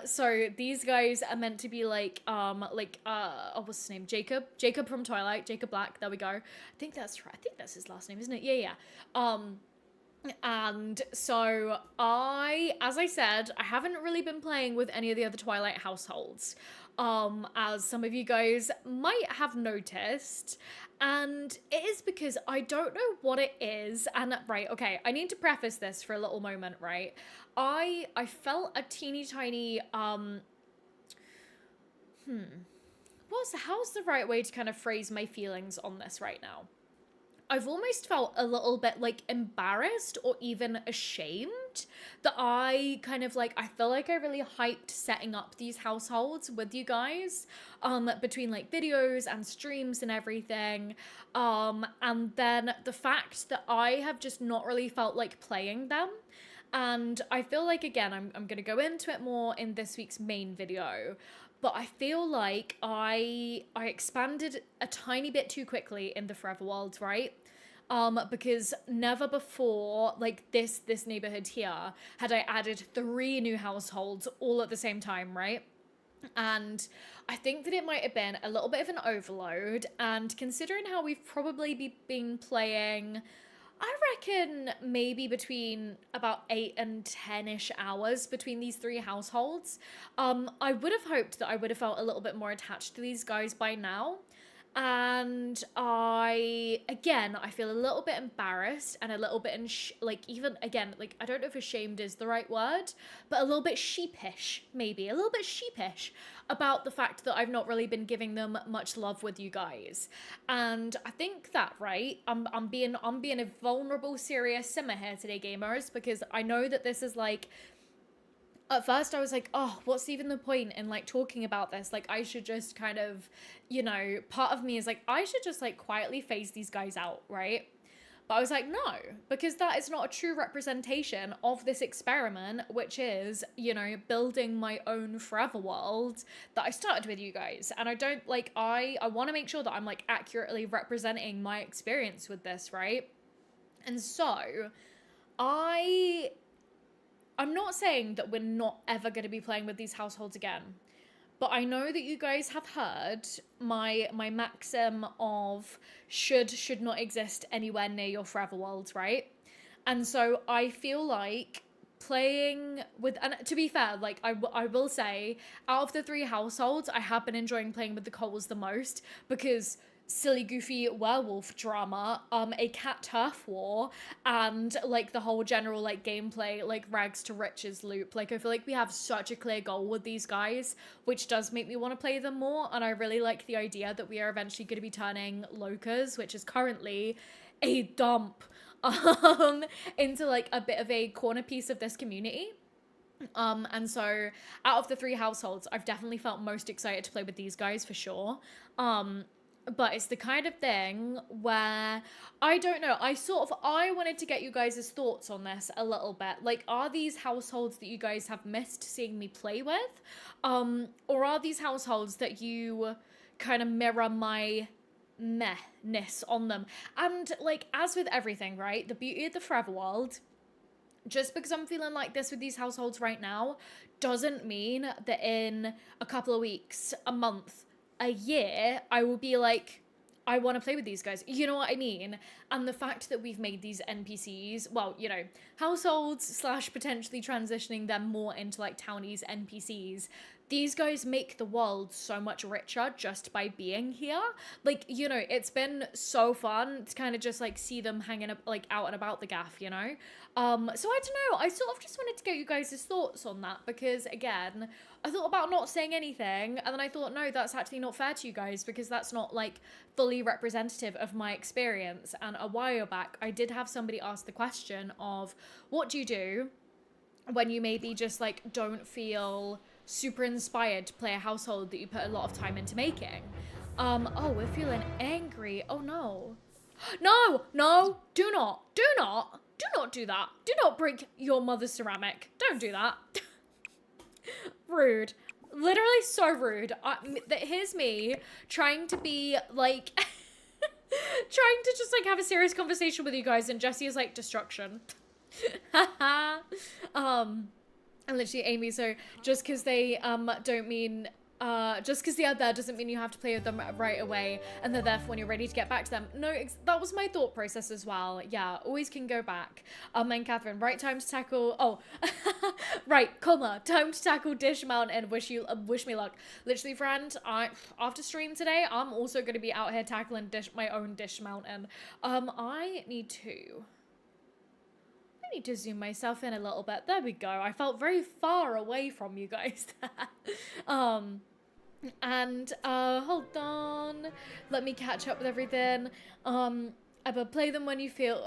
So these guys are meant to be like what's his name? Jacob from Twilight, Jacob Black. There we go. I think that's right. I think that's his last name, isn't it? Yeah. And so as I said, I haven't really been playing with any of the other Twilight households, as some of you guys might have noticed, and it is because I don't know what it is. And right, okay, I need to preface this for a little moment, right? I felt a teeny tiny how's the right way to kind of phrase my feelings on this right now? I've almost felt a little bit like embarrassed or even ashamed that I feel like I really hyped setting up these households with you guys, between like videos and streams and everything. And then the fact that I have just not really felt like playing them. And I feel like, again, I'm going to go into it more in this week's main video, but I feel like I expanded a tiny bit too quickly in the Forever World, right? Because never before, like this neighborhood here, had I added 3 new households all at the same time, right? And I think that it might have been a little bit of an overload, and considering how we've probably been playing, I reckon maybe between about 8 and 10-ish hours between these 3 households. I would have hoped that I would have felt a little bit more attached to these guys by now. And I feel a little bit embarrassed and a little bit, I don't know if ashamed is the right word, but a little bit sheepish, maybe. A little bit sheepish about the fact that I've not really been giving them much love with you guys. And I think that, right, I'm being a vulnerable, serious simmer here today, gamers, because I know that this is like, at first I was like, oh, what's even the point in like talking about this? Like, I should just kind of, part of me is like, I should just like quietly phase these guys out, right? But I was like, no, because that is not a true representation of this experiment, which is, building my own Forever World that I started with you guys. And I don't like, I want to make sure that I'm like accurately representing my experience with this, right? And so I'm not saying that we're not ever going to be playing with these households again, but I know that you guys have heard my maxim of should not exist anywhere near your Forever Worlds, right? And so I feel like playing with, and to be fair, like I will say, out of the 3 households, I have been enjoying playing with the Coles the most, because silly goofy werewolf drama, a cat turf war, and like the whole general like gameplay, like rags to riches loop. Like, I feel like we have such a clear goal with these guys, which does make me want to play them more. And I really like the idea that we are eventually going to be turning Locas, which is currently a dump, into like a bit of a corner piece of this community. And so out of the 3 households, I've definitely felt most excited to play with these guys for sure. But it's the kind of thing where I don't know. I wanted to get you guys' thoughts on this a little bit. Like, are these households that you guys have missed seeing me play with? Or are these households that you kind of mirror my mehness on them? And like, as with everything, right? The beauty of the Forever World, just because I'm feeling like this with these households right now doesn't mean that in a couple of weeks, a month, a year, I will be like, I want to play with these guys. You know what I mean? And the fact that we've made these NPCs, well, you know, households slash potentially transitioning them more into like townies NPCs, these guys make the world so much richer just by being here. Like, you know, it's been so fun to kind of just like see them hanging up like out and about the gaff, you know? So I don't know, I sort of just wanted to get you guys' thoughts on that because again, I thought about not saying anything and then I thought, no, that's actually not fair to you guys because that's not like fully representative of my experience. And a while back, I did have somebody ask the question of what do you do when you maybe just like don't feel super inspired to play a household that you put a lot of time into making. Oh, we're feeling angry. Oh no. No, do not do that. Do not break your mother's ceramic. Don't do that. Rude. Literally so rude. Here's me trying to be like, trying to just like have a serious conversation with you guys and Jessie is like destruction. And literally Amy, so just because they don't mean just because they are there doesn't mean you have to play with them right away and they're there for when you're ready to get back to them. No, that was my thought process as well. Yeah, always can go back. And Catherine, right time to tackle right, time to tackle Dish Mountain. Wish me luck. Literally, friend, after stream today, I'm also going to be out here tackling my own Dish Mountain. I need to zoom myself in a little bit. There we go. I felt very far away from you guys there. And hold on. Let me catch up with everything. But play them when you feel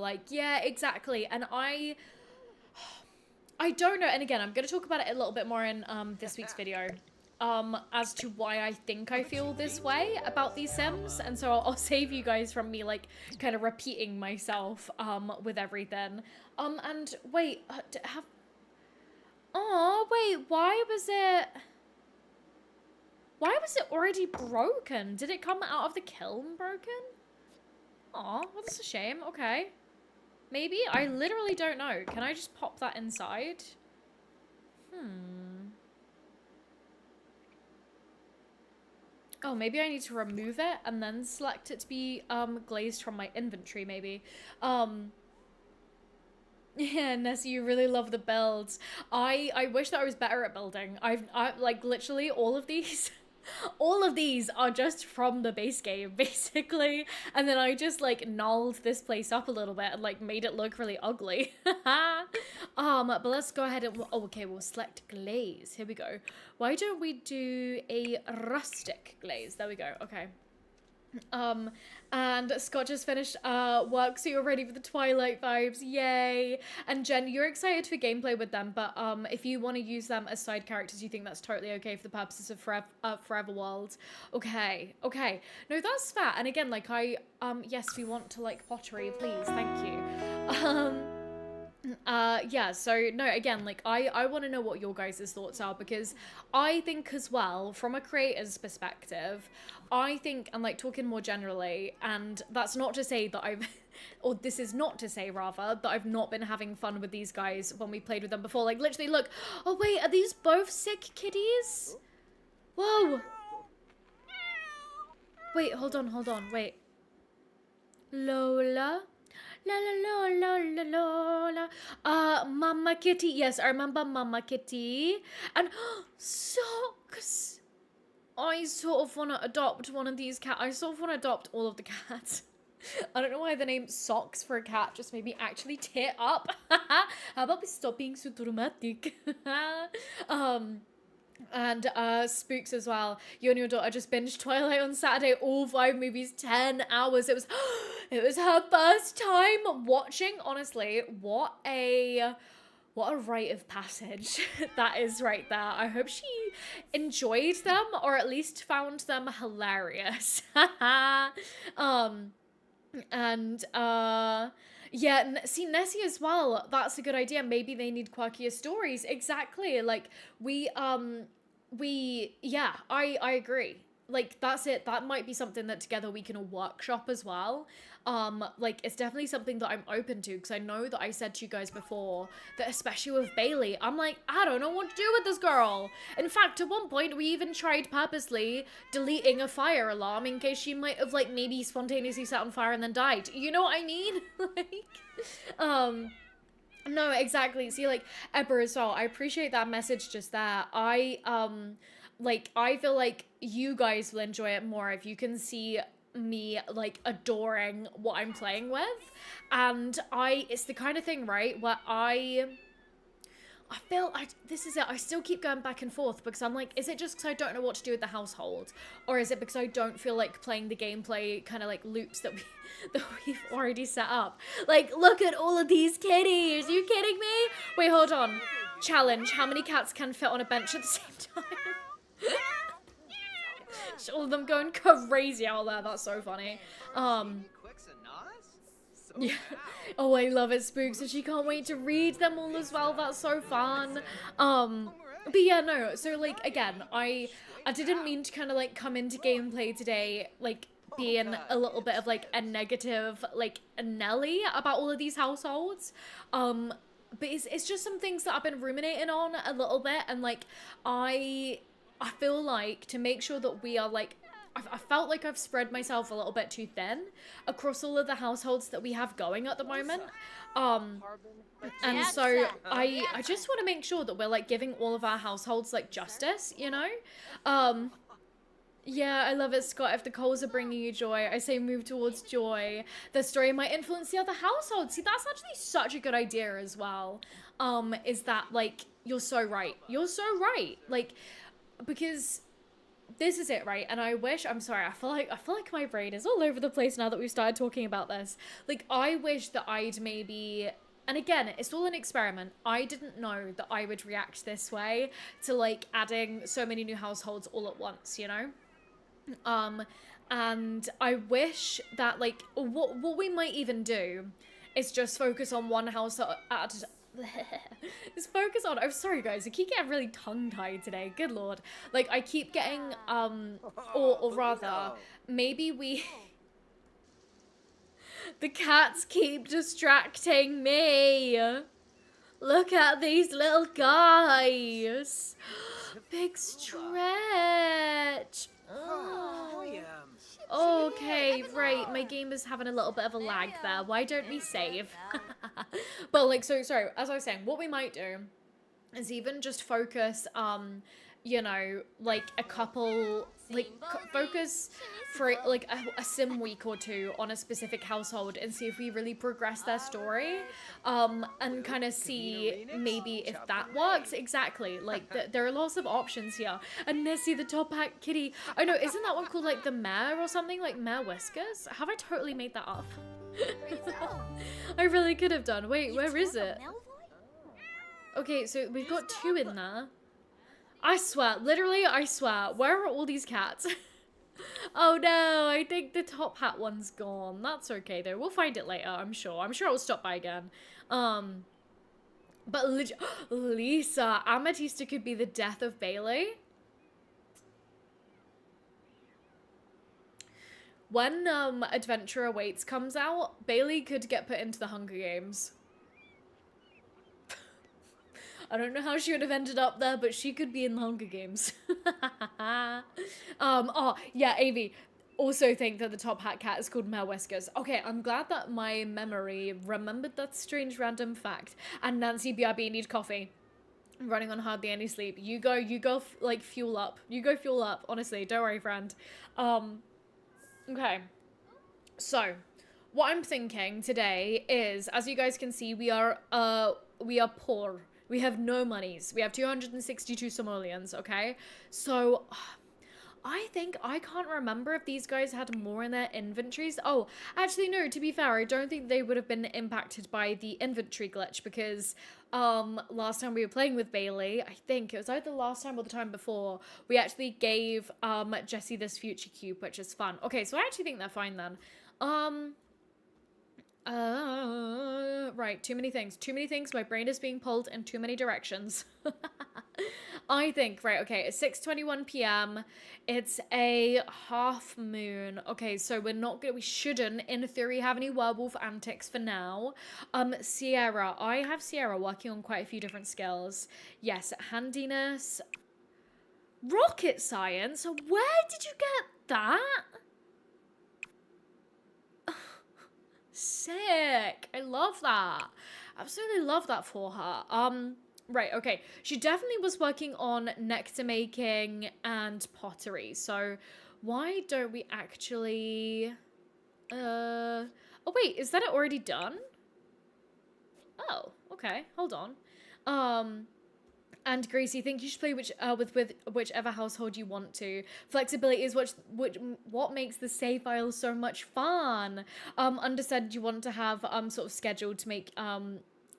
like. Yeah, exactly. And I don't know. And again, I'm going to talk about it a little bit more in this week's video. As to why I think I feel this way about these Sims, and so I'll save you guys from me like kind of repeating myself with everything. And wait, why was it already broken? Did it come out of the kiln broken? Aw, well, that's a shame. Okay, maybe I literally don't know. Can I just pop that inside? Oh, maybe I need to remove it and then select it to be glazed from my inventory, maybe. Yeah, Nessie, you really love the builds. I wish that I was better at building. I like literally all of these all of these are just from the base game, basically. And then I just like nulled this place up a little bit and like made it look really ugly. But let's go ahead and okay, we'll select glaze. Here we go. Why don't we do a rustic glaze? There we go. Okay. And Scott just finished work, so you're ready for the Twilight vibes. Yay! And Jen, you're excited for gameplay with them, but if you want to use them as side characters, you think that's totally okay for the purposes of Forever World. Okay. No, that's fair. And again, like yes, we want to like Pottery, please. Thank you. Yeah, so no, again, like I want to know what your guys' thoughts are, because I think as well, from a creator's perspective, I think, and like talking more generally, and that's not to say that I've or this is not to say rather that I've not been having fun with these guys when we played with them before. Like literally, look, oh wait, are these both sick kitties? Whoa, wait, hold on, wait, Lola. La la la la la la la. Mama Kitty. Yes, I remember Mama Kitty. And Socks. I sort of want to adopt one of these cats. I sort of want to adopt all of the cats. I don't know why the name Socks for a cat just made me actually tear up. How about we stop being so dramatic? And Spooks as well. You and your daughter just binged Twilight on Saturday, all 5 movies, 10 hours. It was her first time watching. Honestly, what a What a rite of passage that is right there. I hope she enjoyed them or at least found them hilarious. um, and yeah, see, Nessie as well. That's a good idea. Maybe they need quirkier stories. Exactly. Like yeah, I agree. Like that's it. That might be something that together we can workshop as well. Like it's definitely something that I'm open to because I know that I said to you guys before that especially with Bailey, I'm like, I don't know what to do with this girl. In fact, at one point we even tried purposely deleting a fire alarm in case she might have like maybe spontaneously set on fire and then died. You know what I mean? Like, no, exactly. See, like, Ebra as well, I appreciate that message just there. Like, I feel like you guys will enjoy it more if you can see me, like, adoring what I'm playing with. And it's the kind of thing, right, where this is it. I still keep going back and forth because I'm like, is it just because I don't know what to do with the household? Or is it because I don't feel like playing the gameplay kind of like loops that we've already set up? Like, look at all of these kitties. Are you kidding me? Wait, hold on. Challenge. How many cats can fit on a bench at the same time? All of them going crazy out there. That's so funny. Yeah. Oh, I love it, Spook. So she can't wait to read them all as well. That's so fun. But yeah, no. So like again, I didn't mean to kind of like come into gameplay today like being a little bit of like a negative like a Nelly about all of these households. But it's just some things that I've been ruminating on a little bit, and like I feel like to make sure that we are like I felt like I've spread myself a little bit too thin across all of the households that we have going at the moment. And so I just want to make sure that we're like giving all of our households like justice, you know? Yeah, I love it, Scott. If the coals are bringing you joy, I say move towards joy. The story might influence the other households. See, that's actually such a good idea as well. Is that like, you're so right. You're so right. Like, because this is it, right? And I wish, I'm sorry, I feel like my brain is all over the place now that we've started talking about this. Like, I wish that I'd maybe, and again, it's all an experiment. I didn't know that I would react this way to like adding so many new households all at once, you know? And I wish that like, what we might even do is just focus on one house at just focus on, I'm sorry guys, I keep getting really tongue-tied today, good lord. Like I keep getting, or rather, maybe we, the cats keep distracting me. Look at these little guys. Big stretch. Okay, right, my game is having a little bit of a lag there. Why don't we save? But like, so sorry, as I was saying, what we might do is even just focus, you know, like a couple, like focus for like a sim week or two on a specific household and see if we really progress their story, and kind of see maybe if that works. Exactly, like there are lots of options here. And Nessie the top hat kitty, I know, isn't that one called like the Mare or something, like Mare Whiskers? Have I totally made that up? I really could have done. Wait, where is it? Okay, so we've got two in there. I swear, literally, I swear. Where are all these cats? Oh no, I think the top hat one's gone. That's okay though. We'll find it later, I'm sure. I'm sure it'll stop by again. But Lisa, Amethysta could be the death of Bailey. When Adventure Awaits comes out, Bailey could get put into the Hunger Games. I don't know how she would have ended up there, but she could be in the Hunger Games. Oh, yeah, Avi. Also think that the top hat cat is called Mare Whiskers. Okay, I'm glad that my memory remembered that strange random fact. And Nancy BRB need coffee. I'm running on hardly any sleep. You go, like, fuel up. You go fuel up, honestly. Don't worry, friend. Okay. So, what I'm thinking today is, as you guys can see, we are poor. We have no monies. We have 262 simoleons, okay? So, I think, I can't remember if these guys had more in their inventories. Oh, actually, no, to be fair, I don't think they would have been impacted by the inventory glitch because last time we were playing with Bailey, I think it was either the last time or the time before, we actually gave Jessie this future cube, which is fun. Okay, so I actually think they're fine then. Right, too many things. Too many things. My brain is being pulled in too many directions. I think, right, okay, it's 6:21 p.m. It's a half moon. Okay, so we shouldn't, in theory, have any werewolf antics for now. Sierra. I have Sierra working on quite a few different skills. Yes, handiness. Rocket science? Where did you get that? Sick. I love that. Absolutely love that for her. Right, okay. She definitely was working on nectar making and pottery. So why don't we actually oh wait, is that already done? Oh, okay. Hold on. And Gracie, think you should play with whichever household you want to. Flexibility is what makes the save file so much fun. Understood. You want to have sort of scheduled to make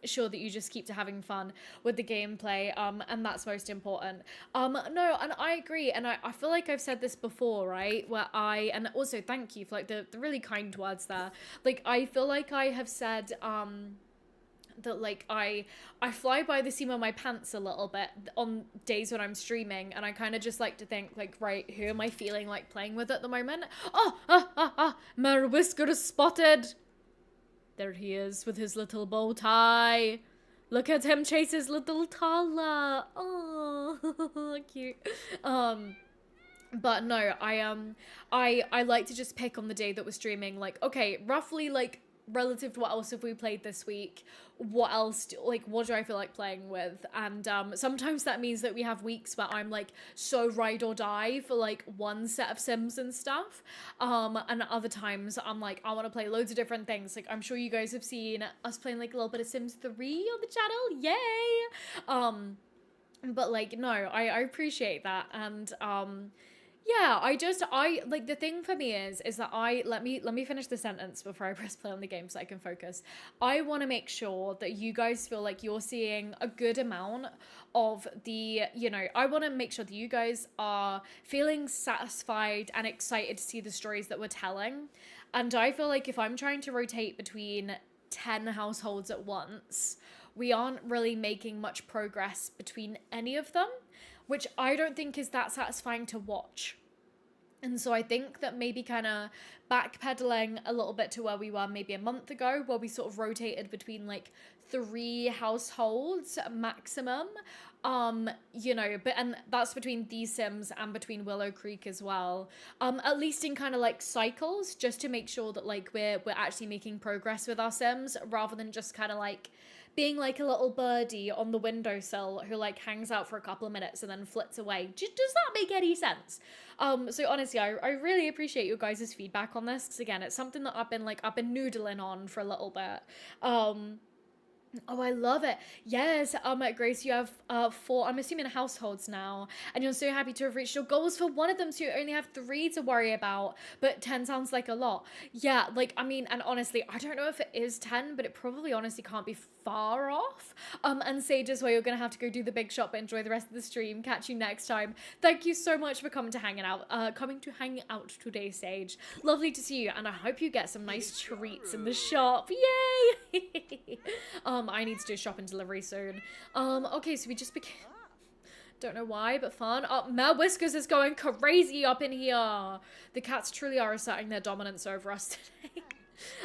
sure that you just keep to having fun with the gameplay, and that's most important. No, and I agree, and I feel like I've said this before, right? And also thank you for like the really kind words there. Like I feel like I have said that like I fly by the seam of my pants a little bit on days when I'm streaming, and I kind of just like to think like, right, who am I feeling like playing with at the moment? Mer Whisker is spotted. There he is with his little bow tie. Look at him chase his little toddler. Oh, cute. But no, I like to just pick on the day that we're streaming, like, okay, roughly like relative to what else have we played this week, what do I feel like playing with? And sometimes that means that we have weeks where I'm like so ride or die for like one set of sims and stuff, and other times I'm like, I want to play loads of different things. Like I'm sure you guys have seen us playing like a little bit of Sims 3 on the channel, yay. But like no, I appreciate that. And yeah, like the thing for me is that let me finish the sentence before I press play on the game so I can focus. I want to make sure that you guys feel like you're seeing a good amount of the, I want to make sure that you guys are feeling satisfied and excited to see the stories that we're telling. And I feel like if I'm trying to rotate between 10 households at once, we aren't really making much progress between any of them, which I don't think is that satisfying to watch. And so I think that maybe kind of backpedaling a little bit to where we were maybe a month ago, where we sort of rotated between like 3 households maximum, and that's between these sims and between Willow Creek as well, at least in kind of like cycles, just to make sure that like we're actually making progress with our sims, rather than just kind of like being like a little birdie on the windowsill who like hangs out for a couple of minutes and then flits away. Does that make any sense? So honestly, I really appreciate your guys' feedback on this, because again, it's something that I've been noodling on for a little bit. Oh, I love it. Yes, Grace, you have 4, I'm assuming, households now, and you're so happy to have reached your goals for one of them, so you only have 3 to worry about, but 10 sounds like a lot. Yeah, like, I mean, and honestly, I don't know if it is 10, but it probably honestly can't be far off. And Sage as well, you're gonna have to go do the big shop, but enjoy the rest of the stream. Catch you next time. Thank you so much for coming to hang out today, Sage. Lovely to see you, and I hope you get some nice treats in the shop. Yay! I need to do shop and delivery soon. Okay, so we just became... Don't know why, but fun. Mel Whiskers is going crazy up in here. The cats truly are asserting their dominance over us today.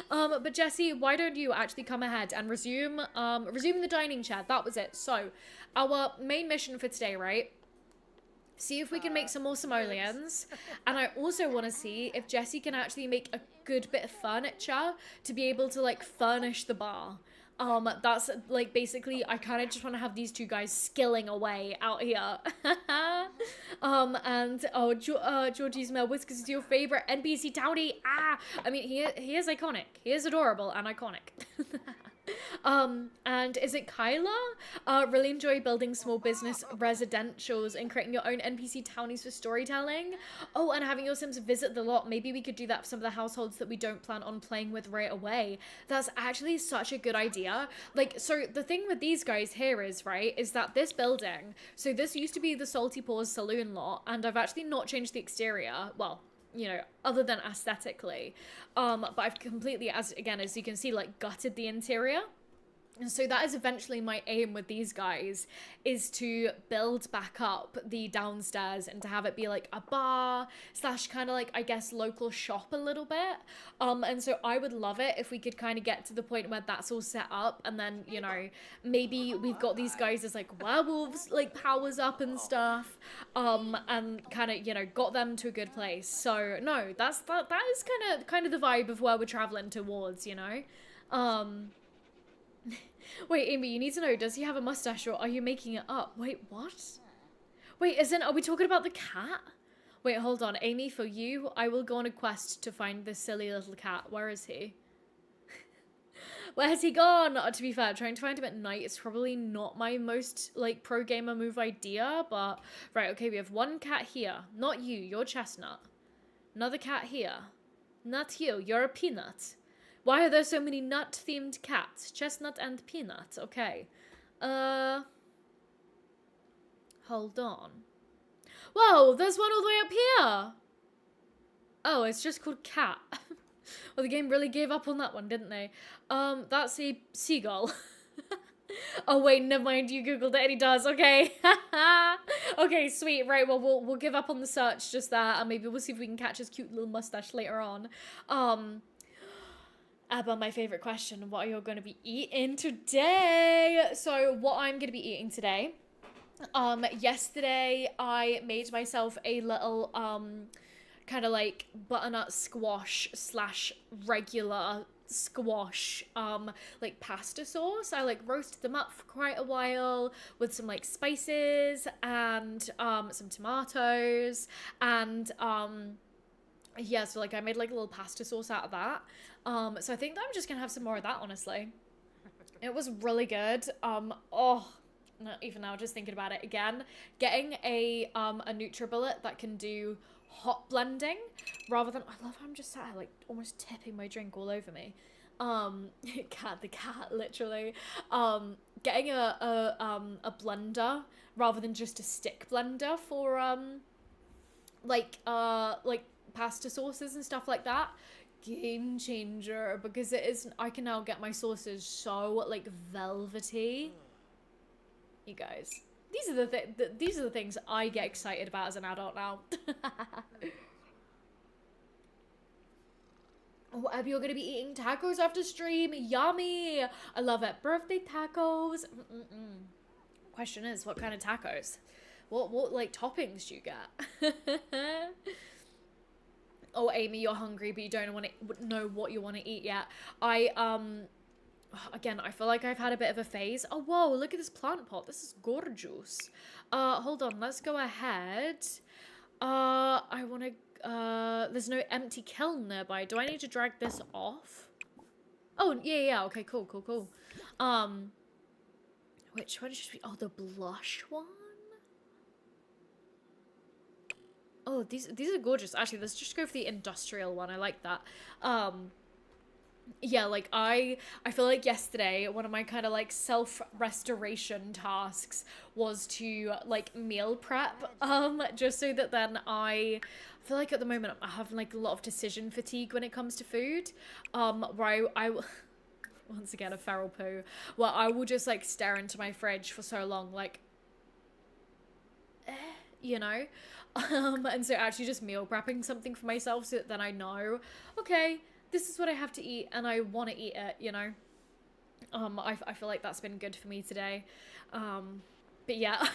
But Jessie, why don't you actually come ahead and resume the dining chair? That was it. So, our main mission for today, right? See if we can make some more simoleons. And I also want to see if Jessie can actually make a good bit of furniture to be able to, like, furnish the bar. That's, like, basically, I kind of just want to have these 2 guys skilling away out here. Georgie's Mel Whiskers is your favorite NPC townie. I mean, he is iconic. He is adorable and iconic. And is it Kyla? Really enjoy building small business residentials and creating your own NPC townies for storytelling. Oh, and having your Sims visit the lot. Maybe we could do that for some of the households that we don't plan on playing with right away. That's actually such a good idea. Like, so the thing with these guys here is, right, is that this building, so this used to be the Salty Paws saloon lot, and I've actually not changed the exterior. Well, you know, other than aesthetically. But I've completely, as you can see, like gutted the interior. And so that is eventually my aim with these guys, is to build back up the downstairs and to have it be like a bar slash kind of like, I guess, local shop a little bit. And so I would love it if we could kind of get to the point where that's all set up, and then, you know, maybe we've got these guys as like werewolves, like powers up and stuff, and kind of, you know, got them to a good place. So no, that is kind of the vibe of where we're traveling towards, you know. Wait, Amy, you need to know, does he have a mustache or are you making it up? Wait, what? Wait, are we talking about the cat? Wait, hold on. Amy, for you, I will go on a quest to find this silly little cat. Where is he? Where has he gone? To be fair, trying to find him at night is probably not my most, like, pro gamer move idea, but... Right, okay, we have one cat here. Not you, you're Chestnut. Another cat here. Not you, you're a Peanut. Why are there so many nut-themed cats? Chestnut and Peanut. Okay. Hold on. Whoa, there's one all the way up here. Oh, it's just called Cat. Well, the game really gave up on that one, didn't they? That's a seagull. Oh, wait, never mind. You Googled it and he does. Okay. Okay, sweet. Right, well, we'll give up on the search just there, and maybe we'll see if we can catch his cute little mustache later on. Abba, my favorite question, what are you going to be eating today? So what I'm going to be eating today, yesterday I made myself a little, kind of like butternut squash slash regular squash, like pasta sauce. I like roasted them up for quite a while with some like spices and, some tomatoes and, yeah, so like I made like a little pasta sauce out of that. So I think that I'm just gonna have some more of that, honestly. It was really good. Oh, no, even now just thinking about it again, getting a NutriBullet that can do hot blending rather than, I love how I'm just sat here like almost tipping my drink all over me. The cat, literally. Getting a blender rather than just a stick blender for like pasta sauces and stuff like that. Game changer, because it is, I can now get my sauces so like velvety. You guys, these are the things I get excited about as an adult now. Oh, Abby, you're gonna be eating tacos after stream. Yummy. I love it. Birthday tacos. Question is, what kind of tacos? What like toppings do you get? Oh, Amy, you're hungry, but you don't know what you want to eat yet. Again, I feel like I've had a bit of a phase. Oh, whoa, look at this plant pot. This is gorgeous. Hold on, let's go ahead. I want to, there's no empty kiln nearby. Do I need to drag this off? Oh, yeah, okay, cool. Which one should we, oh, the blush one? Oh, these are gorgeous. Actually, let's just go for the industrial one. I like that. Yeah, like I feel like yesterday one of my kind of like self-restoration tasks was to like meal prep, just so that then I feel like at the moment I'm having like a lot of decision fatigue when it comes to food, where I once again a feral poo, where I will just like stare into my fridge for so long, like, you know. And so actually just meal prepping something for myself so that then I know, okay, this is what I have to eat and I want to eat it, you know. I feel like that's been good for me today. But yeah.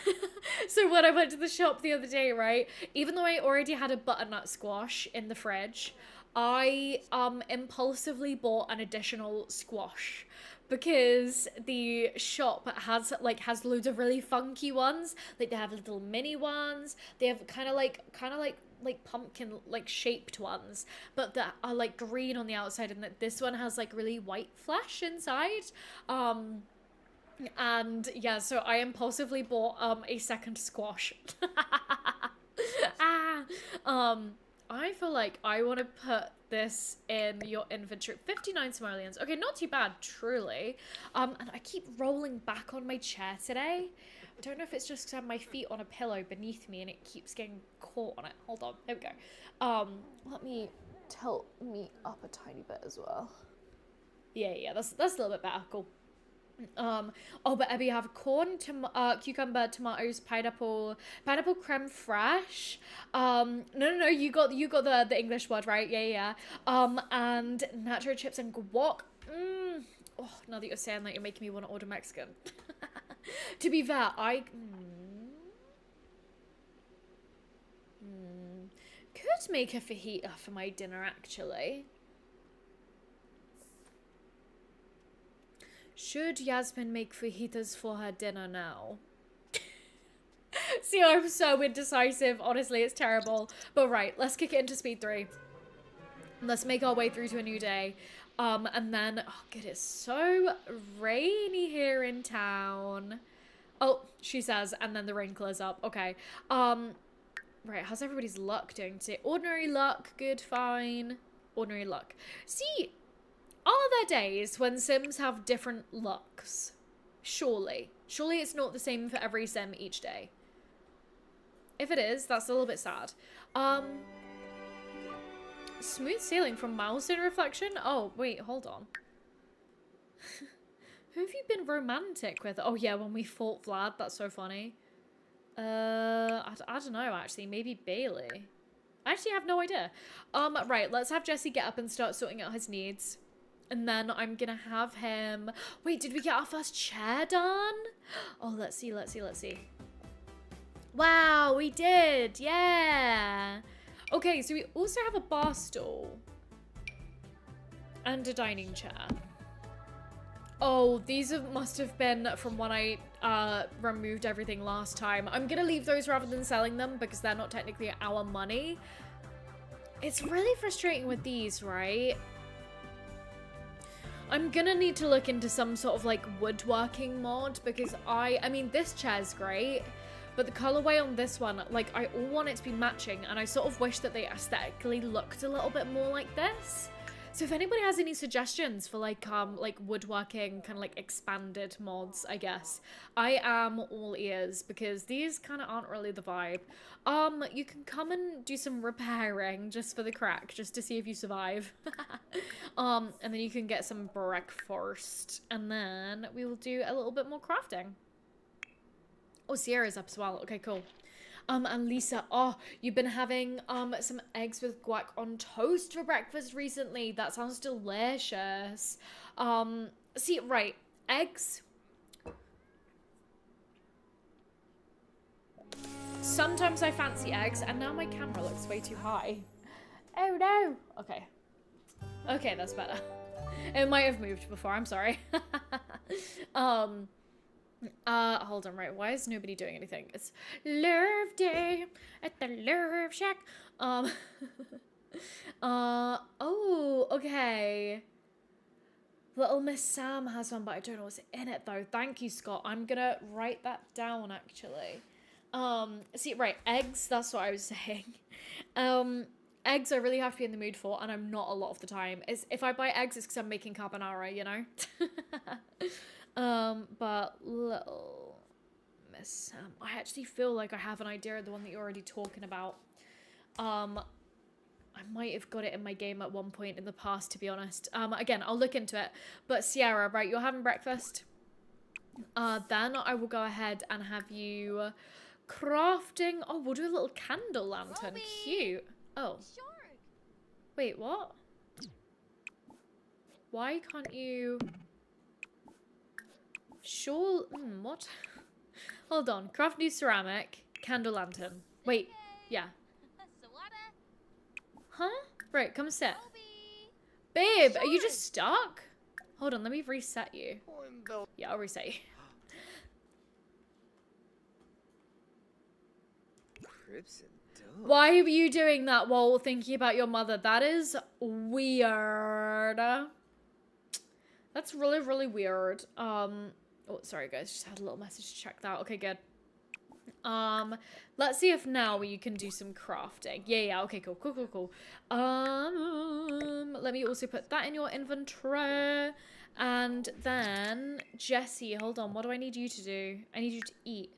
So when I went to the shop the other day, right, even though I already had a butternut squash in the fridge, I impulsively bought an additional squash because the shop has loads of really funky ones. Like they have little mini ones. They have kind of like pumpkin like shaped ones, but that are like green on the outside, and that this one has like really white flesh inside. And yeah, so I impulsively bought a second squash. ah, um, I feel like I want to put this in your inventory. 59 simoleons. Okay, not too bad, truly. And I keep rolling back on my chair today. I don't know if it's just because I have my feet on a pillow beneath me and it keeps getting caught on it. Hold on, there we go. Let me tilt me up a tiny bit as well. Yeah, that's a little bit better. Cool. Oh, but Abby, have corn, cucumber, tomatoes, pineapple creme fraiche. No, you got the English word right. Yeah. And nacho chips and guac. Oh, now that you're saying that, you're making me want to order Mexican. To be fair, could make a fajita for my dinner actually. Should Yasmin make fajitas for her dinner now? See, I'm so indecisive. Honestly, it's terrible. But right, let's kick it into speed 3. Let's make our way through to a new day. And then, oh god, it's so rainy here in town. Oh, she says, and then the rain clears up. Okay. Right, how's everybody's luck doing today? Ordinary luck, good, fine. Ordinary luck. See, are there days when Sims have different lucks? Surely. Surely it's not the same for every Sim each day. If it is, that's a little bit sad. Smooth sailing from Milestone reflection? Oh, wait, hold on. Who have you been romantic with? Oh yeah, when we fought Vlad, that's so funny. I don't know actually, maybe Bailey. I actually have no idea. Right, let's have Jesse get up and start sorting out his needs. And then I'm gonna have him... Wait, did we get our first chair done? Oh, let's see. Wow, we did. Yeah. Okay, so we also have a bar stool. And a dining chair. Oh, must have been from when I removed everything last time. I'm gonna leave those rather than selling them because they're not technically our money. It's really frustrating with these, right? I'm gonna need to look into some sort of like woodworking mod because I mean, this chair's great, but the colorway on this one, like I all want it to be matching, and I sort of wish that they aesthetically looked a little bit more like this. So if anybody has any suggestions for like woodworking kind of like expanded mods, I guess I am all ears because these kind of aren't really the vibe. You can come and do some repairing just for the crack, just to see if you survive. And then you can get some breakfast, and then we will do a little bit more crafting. Oh, Sierra's up as well. Okay, cool. And Lisa, oh, you've been having some eggs with guac on toast for breakfast recently. That sounds delicious. See, right, eggs. Sometimes I fancy eggs, and now my camera looks way too high. Oh no. Okay. Okay, that's better. It might have moved before, I'm sorry. Hold on, right, why is nobody doing anything? It's Love Day at the Love Shack. Oh, okay. Little Miss Sam has one, but I don't know what's in it, though. Thank you, Scott. I'm gonna write that down, actually. See, right, eggs, that's what I was saying. Eggs I really have to be in the mood for, and I'm not a lot of the time. If I buy eggs, it's because I'm making carbonara, you know? But Little Miss Sam, I actually feel like I have an idea of the one that you're already talking about. I might have got it in my game at one point in the past, to be honest. Again, I'll look into it. But Sierra, right, you're having breakfast. Then I will go ahead and have you crafting. Oh, we'll do a little candle lantern. Robbie. Cute. Oh. Wait, what? Why can't you... Sure, what? Hold on, craft new ceramic, candle lantern. Wait, yeah. Huh? Right, come sit. Babe, are you just stuck? Hold on, let me reset you. Yeah, I'll reset you. Why are you doing that while thinking about your mother? That is weird. That's really, really weird. Oh, sorry guys, just had a little message to check that. Okay, good. Let's see if now you can do some crafting. Yeah, okay, cool. Let me also put that in your inventory. And then, Jessie, hold on, what do I need you to do? I need you to eat.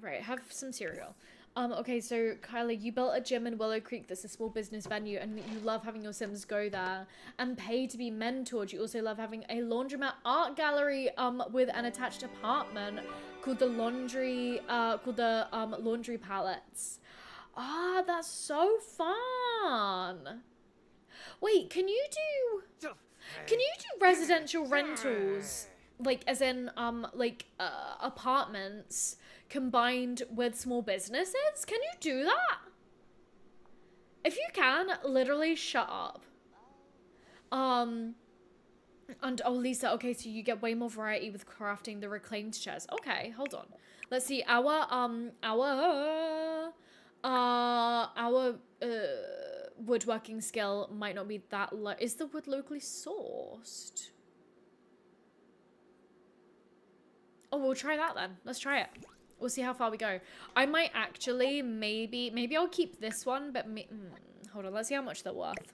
Right, have some cereal. Okay, so Kylie, you built a gym in Willow Creek that's a small business venue, and you love having your Sims go there and pay to be mentored. You also love having a laundromat art gallery with an attached apartment called the laundry palettes. Ah, that's so fun. Wait, can you do residential rentals? Like, as in, apartments combined with small businesses? Can you do that? If you can, literally shut up. And, oh, Lisa, okay, so you get way more variety with crafting the reclaimed chairs. Okay, hold on. Let's see, our woodworking skill might not be that low. Is the wood locally sourced? Oh, we'll try that then. Let's try it. We'll see how far we go. I might actually, maybe I'll keep this one, but hold on, let's see how much they're worth.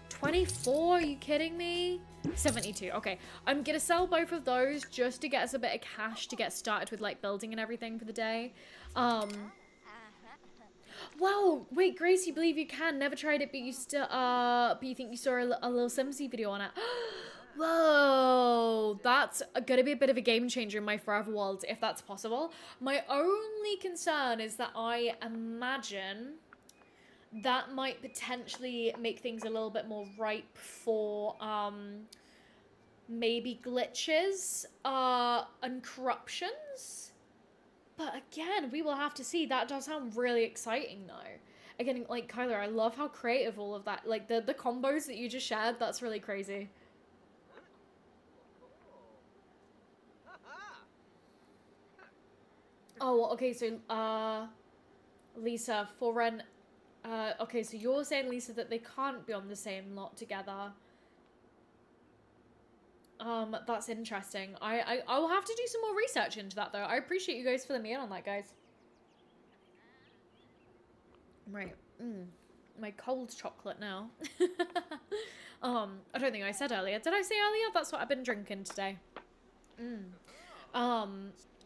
24, are you kidding me? 72, okay. I'm gonna sell both of those just to get us a bit of cash to get started with like building and everything for the day. Wow, wait, Grace, you believe you can. Never tried it, but you still, but you think you saw a little Simsy video on it. Whoa, that's gonna be a bit of a game changer in my forever world, if that's possible. My only concern is that I imagine that might potentially make things a little bit more ripe for, maybe glitches, and corruptions. But again, we will have to see. That does sound really exciting though. Again, like, Kyler, I love how creative all of that, like, the combos that you just shared, that's really crazy. Oh, okay, so, Lisa, for rent, okay, so you're saying, Lisa, that they can't be on the same lot together. That's interesting. I'll have to do some more research into that, though. I appreciate you guys filling me in on that, guys. Right. My cold chocolate now. I don't think I said earlier. Did I say earlier? That's what I've been drinking today.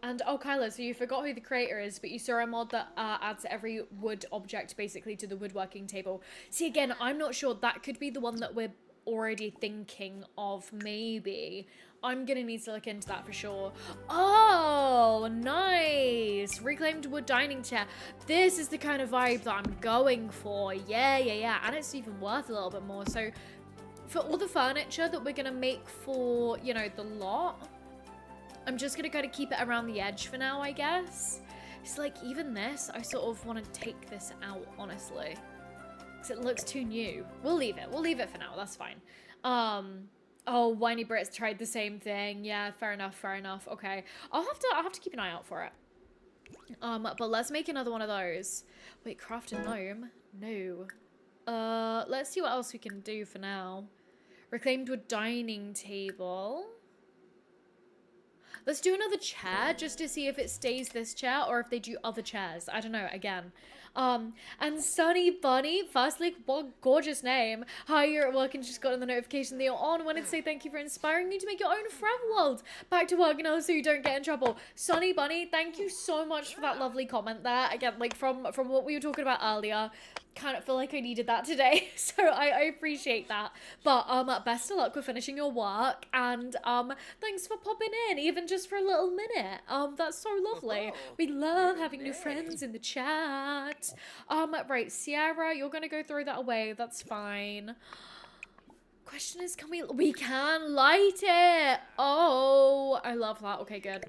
And, oh, Kyla, so you forgot who the creator is, but you saw a mod that adds every wood object, basically, to the woodworking table. See, again, I'm not sure. That could be the one that we're already thinking of, maybe. I'm gonna need to look into that for sure. Oh, nice. Reclaimed wood dining chair. This is the kind of vibe that I'm going for. Yeah. And it's even worth a little bit more. So, for all the furniture that we're gonna make for, you know, the lot, I'm just gonna kind of keep it around the edge for now, I guess. It's like, even this, I sort of want to take this out, honestly. Because it looks too new. We'll leave it. We'll leave it for now. That's fine. Oh, Whiny Brits tried the same thing. Yeah, fair enough. Okay. I'll have to keep an eye out for it. But let's make another one of those. Wait, craft a gnome? No. Let's see what else we can do for now. Reclaimed wood dining table. Let's do another chair just to see if it stays this chair or if they do other chairs. I don't know, again. And Sunny Bunny, firstly, what gorgeous name. Hi, you're at work and just got the notification that you're on. Wanted to say thank you for inspiring me to make your own forever world. Back to work now so you don't get in trouble. Sunny Bunny, thank you so much for that lovely comment there. Again, like from what we were talking about earlier, kind of feel like I needed that today, so I appreciate that. But best of luck with finishing your work, and thanks for popping in, even just for a little minute. That's so lovely. We love having new friends in the chat. Right, Sierra, you're gonna go throw that away. That's fine. Question is, can we can light it? Oh, I love that. Okay, good.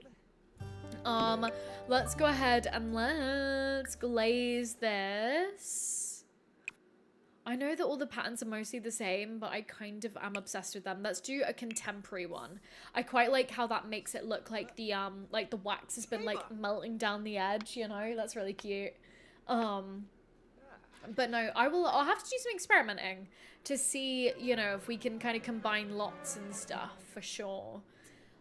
Let's go ahead and let's glaze this. I know that all the patterns are mostly the same, but I kind of am obsessed with them. Let's do a contemporary one. I quite like how that makes it look like the wax has been like melting down the edge, you know? That's really cute. But no, I'll have to do some experimenting to see, you know, if we can kind of combine lots and stuff for sure.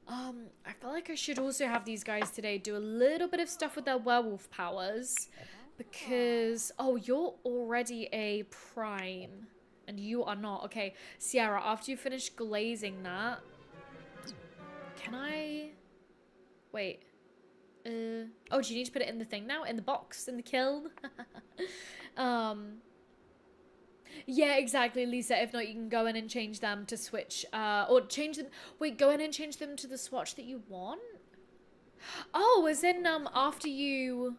I feel like I should also have these guys today do a little bit of stuff with their werewolf powers. Because, oh, you're already a prime. And you are not. Okay, Sierra, after you finish glazing that, can I... Wait. Oh, do you need to put it in the thing now? In the box? In the kiln? Yeah, exactly, Lisa. If not, you can go in and change them to switch, or change them. Wait, go in and change them to the swatch that you want? Oh, as in, after you've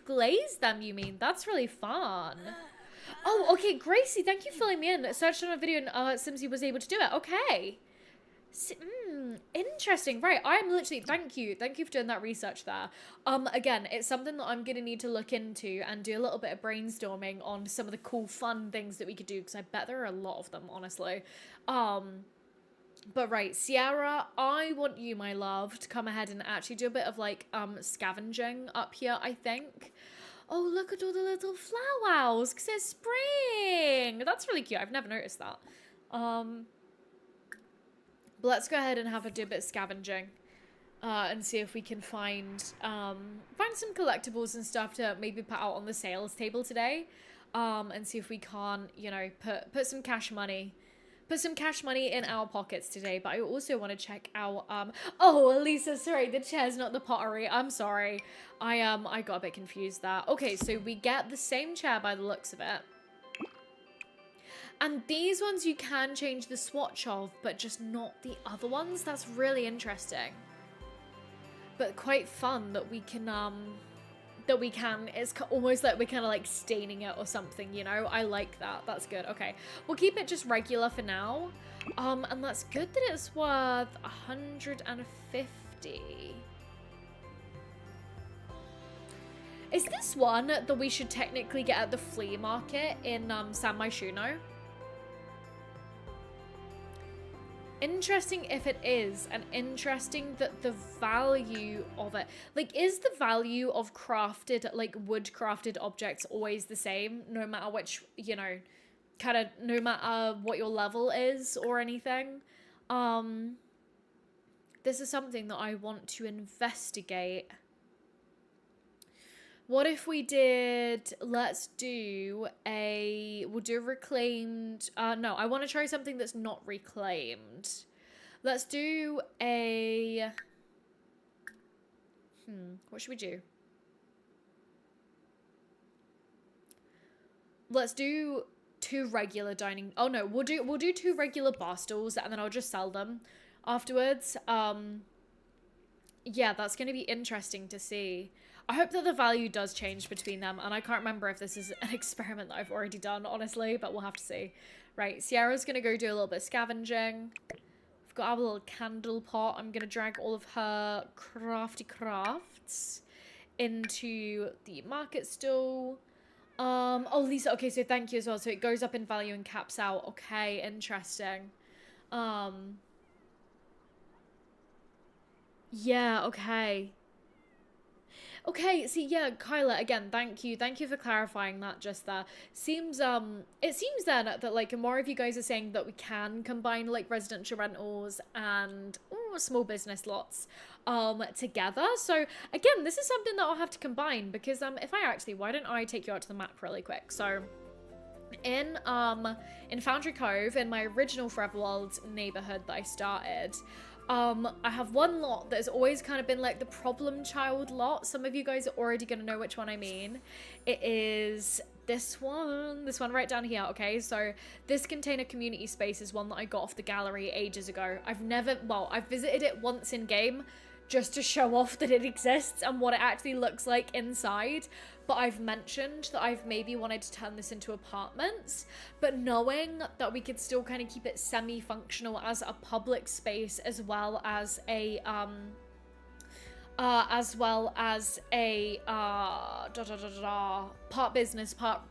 glazed them, you mean? That's really fun. Oh, okay, Gracie, thank you for filling me in. Searched on a video and Simsy was able to do it. Okay. Interesting. Right, I'm literally, thank you for doing that research there. Again, it's something that I'm gonna need to look into and do a little bit of brainstorming on some of the cool, fun things that we could do, because I bet there are a lot of them, honestly. But right, Sierra, I want you, my love, to come ahead and actually do a bit of like scavenging up here, I think. Oh, look at all the little flowers, because it's spring. That's really cute. I've never noticed that. But let's go ahead and have her do a bit of scavenging and see if we can find some collectibles and stuff to maybe put out on the sales table today, and see if we can't, you know, put some cash money. Put some cash money in our pockets today, but I also want to check out, oh, Lisa, sorry, the chair's not the pottery. I'm sorry. I got a bit confused there. Okay, so we get the same chair by the looks of it. And these ones you can change the swatch of, but just not the other ones. That's really interesting. But quite fun that we can, it's almost like we're kind of like staining it or something, you know? I like that. That's good. Okay. We'll keep it just regular for now. And that's good that it's worth 150. Is this one that we should technically get at the flea market in San Myshuno? Interesting if it is, and interesting that the value of it, like, is the value of crafted, like, wood crafted objects always the same, no matter which, you know, kind of, no matter what your level is or anything? This is something that I want to investigate. What if we did, we'll do reclaimed, no, I want to try something that's not reclaimed. Let's do what should we do? Let's do 2 regular dining, oh no, we'll do 2 regular bar stools and then I'll just sell them afterwards. Yeah, that's going to be interesting to see. I hope that the value does change between them, and I can't remember if this is an experiment that I've already done, honestly, but we'll have to see. Right, Sierra's gonna go do a little bit of scavenging. We've got our little candle pot. I'm gonna drag all of her crafty crafts into the market stall. Oh, Lisa, okay, so thank you as well. So it goes up in value and caps out. Okay, interesting. Yeah, okay. Okay, see, yeah, Kyla, again, thank you for clarifying that just there. Seems, it seems then that, like, more of you guys are saying that we can combine, like, residential rentals and small business lots, together. So, again, this is something that I'll have to combine because, why don't I take you out to the map really quick? So, in Foundry Cove, in my original Forever World neighborhood that I started, I have one lot that has always kind of been like the problem child lot. Some of you guys are already going to know which one I mean. It is this one right down here, okay? So this container community space is one that I got off the gallery ages ago. I've visited it once in game just to show off that it exists and what it actually looks like inside. But I've mentioned that I've maybe wanted to turn this into apartments, but knowing that we could still kind of keep it semi-functional as a public space as well as a as well as a part business, part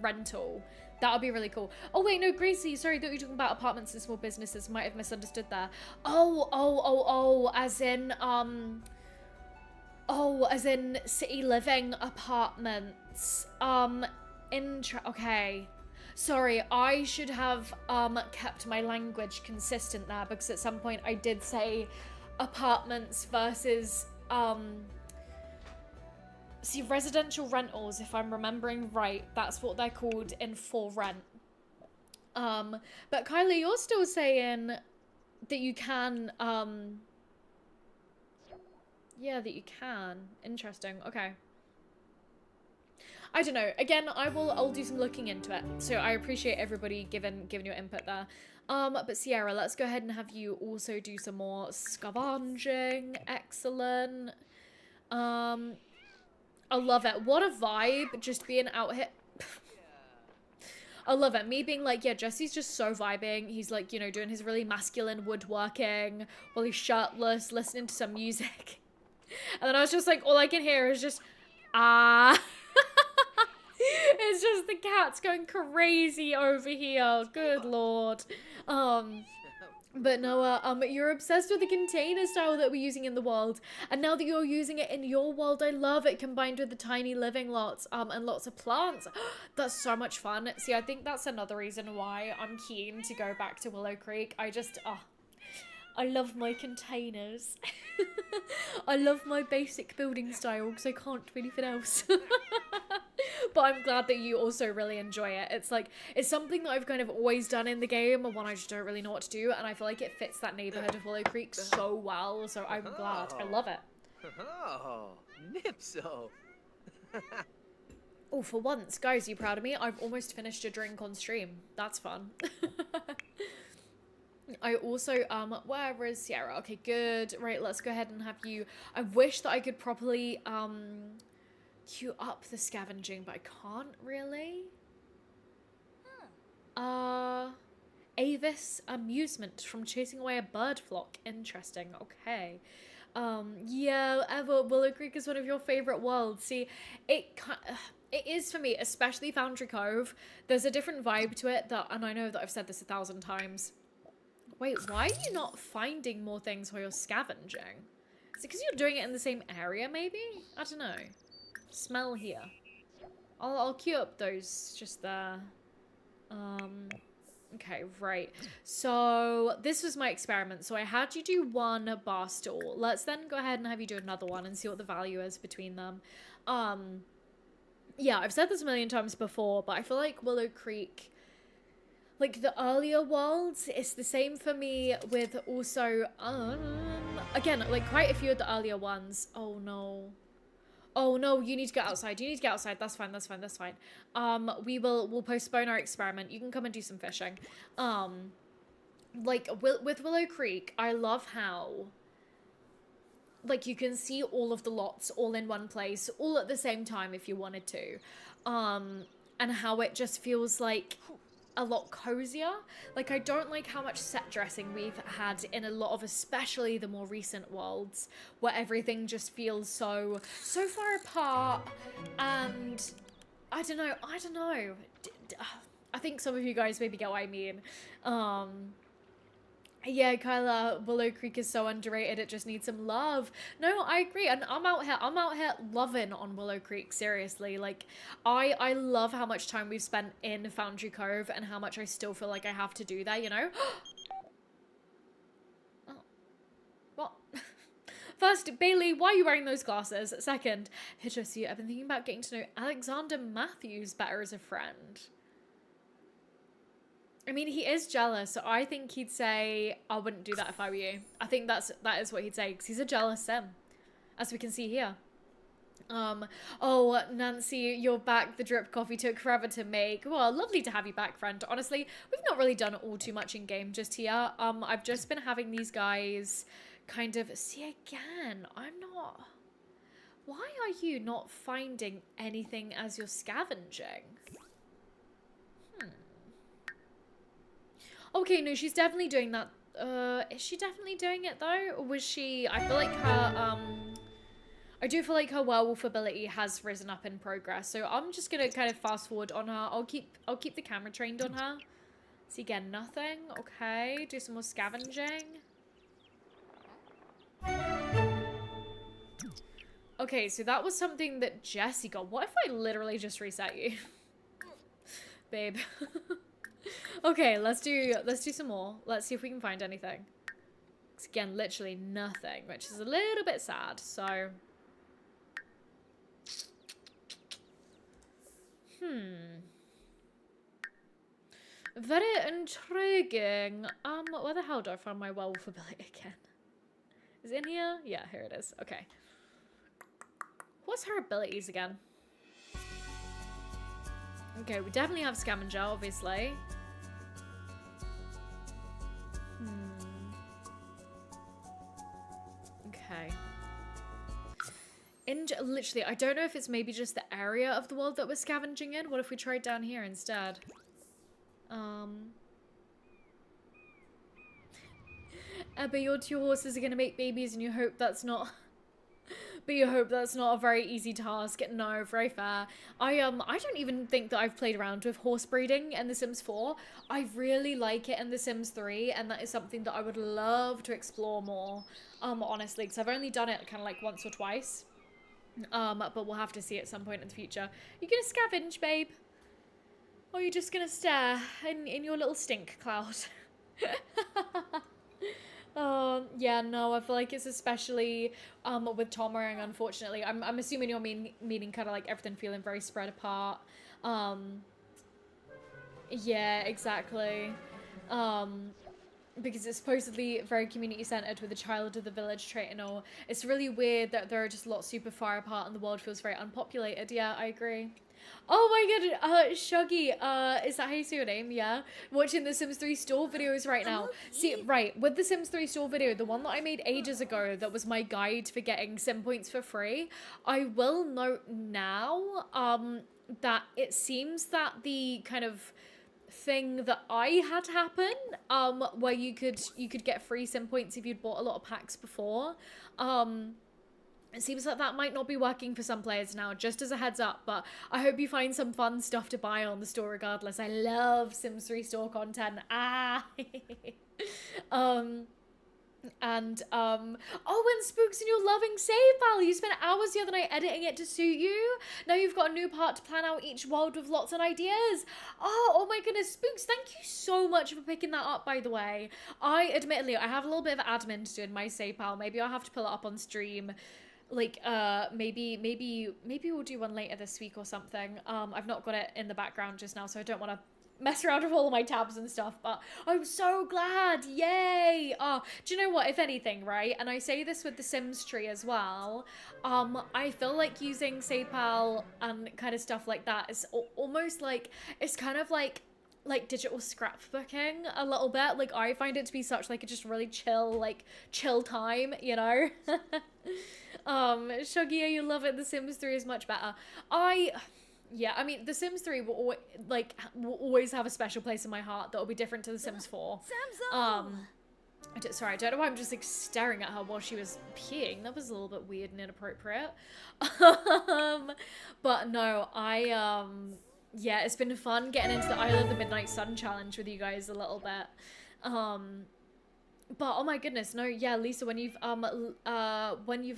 rental. That would be really cool. Oh wait, no, Gracie, sorry, that you're talking about apartments and small businesses. Might have misunderstood there. Oh, as in city living apartments. Okay. Sorry, I should have kept my language consistent there, because at some point I did say apartments versus see, residential rentals, if I'm remembering right, that's what they're called in for rent. But Kylie, you're still saying that you can yeah, that you can. Interesting. Okay. I don't know. Again, I'll do some looking into it. So I appreciate everybody giving your input there. But Sierra, let's go ahead and have you also do some more scavenging. Excellent. I love it. What a vibe, just being out here. I love it. Me being like, yeah, Jesse's just so vibing. He's like, you know, doing his really masculine woodworking while he's shirtless, listening to some music. And then I was just like, all I can hear is just, ah. It's just the cats going crazy over here. Good lord. But Noah, you're obsessed with the container style that we're using in the world. And now that you're using it in your world, I love it combined with the tiny living lots and lots of plants. That's so much fun. See, I think that's another reason why I'm keen to go back to Willow Creek. I love my containers. I love my basic building style because I can't do anything else. But I'm glad that you also really enjoy it. It's like, it's something that I've kind of always done in the game and one I just don't really know what to do. And I feel like it fits that neighborhood of Willow Creek so well. So I'm glad. I love it. Oh, Nipso. Oh, for once, guys, are you proud of me? I've almost finished a drink on stream. That's fun. I also, where is Sierra? Okay, good. Right, let's go ahead and have you. I wish that I could properly, queue up the scavenging, but I can't really. Avis amusement from chasing away a bird flock. Interesting. Okay. Yeah, Ever, Willow Creek is one of your favorite worlds. See, it is for me, especially Foundry Cove. There's a different vibe to it that, and I know that I've said this 1,000 times. Wait, why are you not finding more things while you're scavenging? Is it because you're doing it in the same area, maybe? I don't know. Smell here. I'll queue up those just there. Okay, right. So this was my experiment. So I had you do one bar stool. Let's then go ahead and have you do another one and see what the value is between them. Yeah, I've said this a million times before, but I feel like Willow Creek, like the earlier worlds, it's the same for me with also, again, like quite a few of the earlier ones. Oh no. Oh no, you need to get outside. You need to get outside. That's fine, that's fine, that's fine. We'll postpone our experiment. You can come and do some fishing. Like with Willow Creek, I love how, like, you can see all of the lots all in one place, all at the same time if you wanted to. And how it just feels like a lot cozier. Like, I don't like how much set dressing we've had in a lot of, especially the more recent worlds, where everything just feels so far apart. And I don't know. I think some of you guys maybe get what I mean. Yeah, Kyla, Willow Creek is so underrated. It just needs some love. No, I agree. And I'm out here loving on Willow Creek. Seriously. Like, I love how much time we've spent in Foundry Cove and how much I still feel like I have to do there, you know? Oh. What? First, Bailey, why are you wearing those glasses? Second, hey, Jesse, I've been thinking about getting to know Alexander Matthews better as a friend. I mean, he is jealous, so I think he'd say, I wouldn't do that if I were you. I think that is what he'd say, because he's a jealous sim, as we can see here. Oh, Nancy, you're back. The drip coffee took forever to make. Well, lovely to have you back, friend. Honestly, we've not really done all too much in game just here. I've just been having these guys kind of, see again, I'm not, why are you not finding anything as you're scavenging? Okay, no, she's definitely doing that. Is she definitely doing it though? Or was she, I feel like her, I do feel like her werewolf ability has risen up in progress, so I'm just gonna kind of fast forward on her. I'll keep the camera trained on her. See, again, nothing. Okay, do some more scavenging. Okay, so that was something that Jessie got. What if I literally just reset you? Babe. Okay, let's do some more. Let's see if we can find anything. 'Cause again, literally nothing, which is a little bit sad, so... Very intriguing. Where the hell do I find my werewolf ability again? Is it in here? Yeah, here it is. Okay. What's her abilities again? Okay, we definitely have Scavenger, obviously. Okay. Literally, I don't know if it's maybe just the area of the world that we're scavenging in. What if we tried down here instead? But your two horses are gonna make babies and you hope that's not... But you hope that's not a very easy task. No, very fair. I don't even think that I've played around with horse breeding in The Sims 4. I really like it in The Sims 3, and that is something that I would love to explore more, honestly, because I've only done it kind of like once or twice. But we'll have to see at some point in the future. You gonna scavenge, babe? Or are you just gonna stare in your little stink cloud? Yeah, no, I feel like it's especially with Tommering, unfortunately. I'm assuming you're meaning kind of like everything feeling very spread apart. Yeah, exactly. Because it's supposedly very community-centered with the child of the village trait and all. It's really weird that there are just lots super far apart and the world feels very unpopulated. Yeah, I agree. Oh my god, Shuggy, is that how you say your name? Yeah. Watching the Sims 3 store videos right now. See, right, with the Sims 3 store video, the one that I made ages ago that was my guide for getting Sim points for free, I will note now, that it seems that the kind of thing that I had happen, where you could get free Sim points if you'd bought a lot of packs before, it seems like that might not be working for some players now, just as a heads up, but I hope you find some fun stuff to buy on the store regardless. I love Sims 3 store content. Oh, and Spooks, and you're loving SavePal. You spent hours the other night editing it to suit you. Now you've got a new part to plan out each world with lots of ideas. Oh my goodness, Spooks, thank you so much for picking that up, by the way. Admittedly, I have a little bit of admin to do in my SavePal. Maybe I'll have to pull it up on stream. Like, maybe we'll do one later this week or something. I've not got it in the background just now, so I don't want to mess around with all of my tabs and stuff, but I'm so glad. Yay. Do you know what, if anything, right, and I say this with the Sims tree as well, I feel like using SavePal and kind of stuff like that is almost like, it's kind of like digital scrapbooking a little bit. Like, I find it to be such like a just really chill time, you know. Shuggy, you love it. The Sims 3 is much better. Yeah, I mean, The Sims 3 will always have a special place in my heart that will be different to The Sims 4. Sorry, I don't know why I'm just like staring at her while she was peeing. That was a little bit weird and inappropriate. But no, yeah, it's been fun getting into the Isle of the Midnight Sun challenge with you guys a little bit. But oh my goodness, no, yeah, Lisa, when you've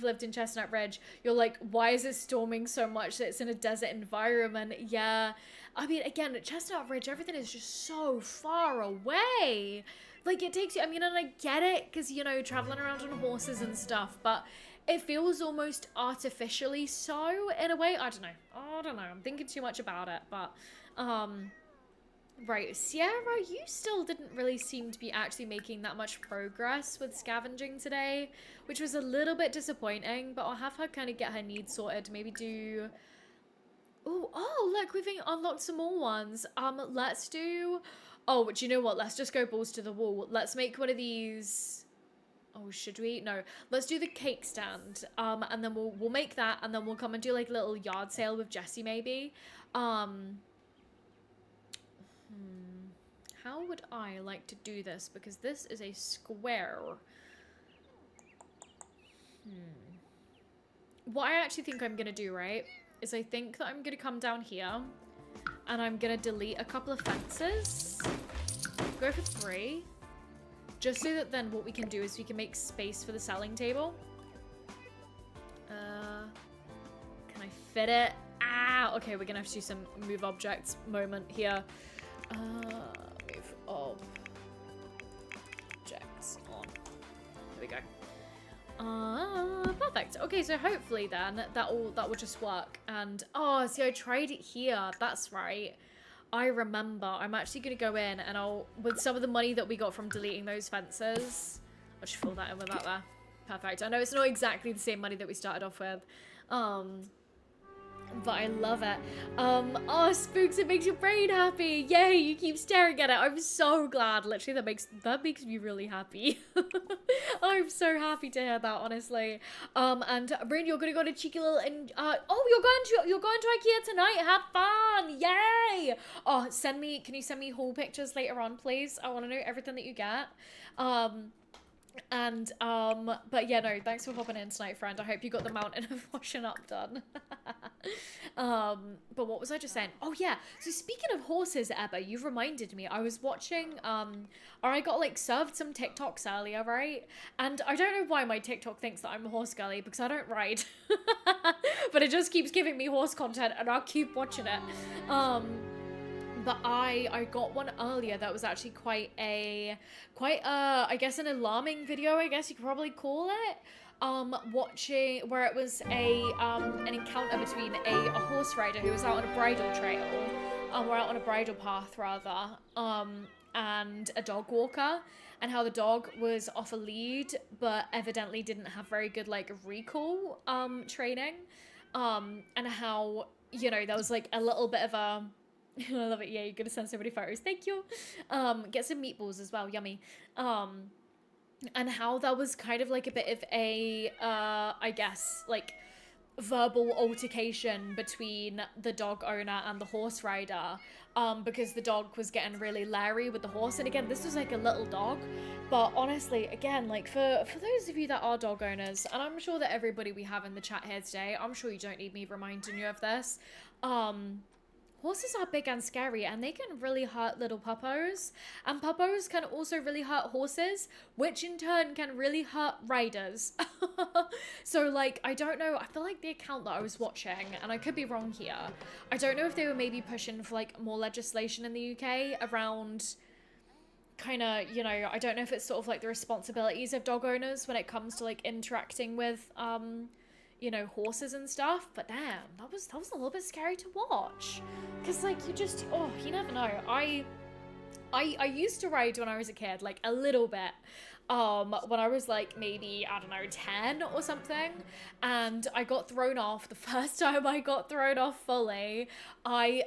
lived in Chestnut Ridge, you're like, why is it storming so much that it's in a desert environment? Yeah, I mean, again, at Chestnut Ridge, everything is just so far away. Like, it takes you, I mean, and I get it, because, you know, traveling around on horses and stuff, but it feels almost artificially so, in a way. I don't know, I'm thinking too much about it, but, right, Sierra, you still didn't really seem to be actually making that much progress with scavenging today, which was a little bit disappointing, but I'll have her kind of get her needs sorted, maybe do... Oh, look, we've unlocked some more ones. Let's do... Oh, do you know what? Let's just go balls to the wall. Let's make one of these... Oh, should we? No. Let's do the cake stand, and then we'll make that, and then we'll come and do, like, a little yard sale with Jessie, maybe. How would I like to do this? Because this is a square. what I actually think I'm gonna do, right, is I think that I'm gonna come down here and I'm gonna delete a couple of fences. Go for 3. Just so that then what we can do is we can make space for the selling table. Can I fit it? Ah, okay, we're gonna have to do some move objects moment here. Move objects on. There we go. Perfect. Okay, so hopefully then that will just work. And oh, see, I tried it here. That's right. I remember. I'm actually gonna go in and with some of the money that we got from deleting those fences, I'll just fill that in with that there. Perfect. I know it's not exactly the same money that we started off with. But I love it. Oh, Spooks, it makes your brain happy. Yay, you keep staring at it. I'm so glad. Literally, that makes me really happy. I'm so happy to hear that, honestly. And Bryn, you're gonna go to cheeky little oh, you're going to IKEA tonight. Have fun. Yay. Oh, can you send me haul pictures later on, please? I want to know everything that you get. But yeah, no, thanks for popping in tonight, friend. I hope you got the mountain of washing up done. But what was I just saying? Oh yeah, so speaking of horses, Ebba, you've reminded me. I was watching, or I got like served some TikToks earlier, right? And I don't know why my TikTok thinks that I'm a horse girly because I don't ride. But it just keeps giving me horse content and I'll keep watching it. But I got one earlier that was actually quite I guess an alarming video, I guess you could probably call it. Watching where it was an encounter between a horse rider who was out on a bridle trail, or out on a bridle path rather, and a dog walker, and how the dog was off a lead but evidently didn't have very good like recall training, and how, you know, there was like a little bit of a I love it. Yeah, you're gonna send so many photos. Thank you. Get some meatballs as well. Yummy. And how that was kind of like a bit of a, I guess, like verbal altercation between the dog owner and the horse rider, because the dog was getting really leery with the horse. And again, this was like a little dog, but honestly, again, like for those of you that are dog owners, and I'm sure that everybody we have in the chat here today, I'm sure you don't need me reminding you of this, horses are big and scary, and they can really hurt little puppos. And puppos can also really hurt horses, which in turn can really hurt riders. So, like, I don't know. I feel like the account that I was watching, and I could be wrong here, I don't know if they were maybe pushing for, like, more legislation in the UK around kind of, you know, I don't know if it's sort of, like, the responsibilities of dog owners when it comes to, like, interacting with, you know, horses and stuff. But damn, that was a little bit scary to watch, because like you never know. I used to ride when I was a kid, like a little bit, when I was like maybe, I don't know, 10 or something, and I got thrown off. The first time I got thrown off fully, I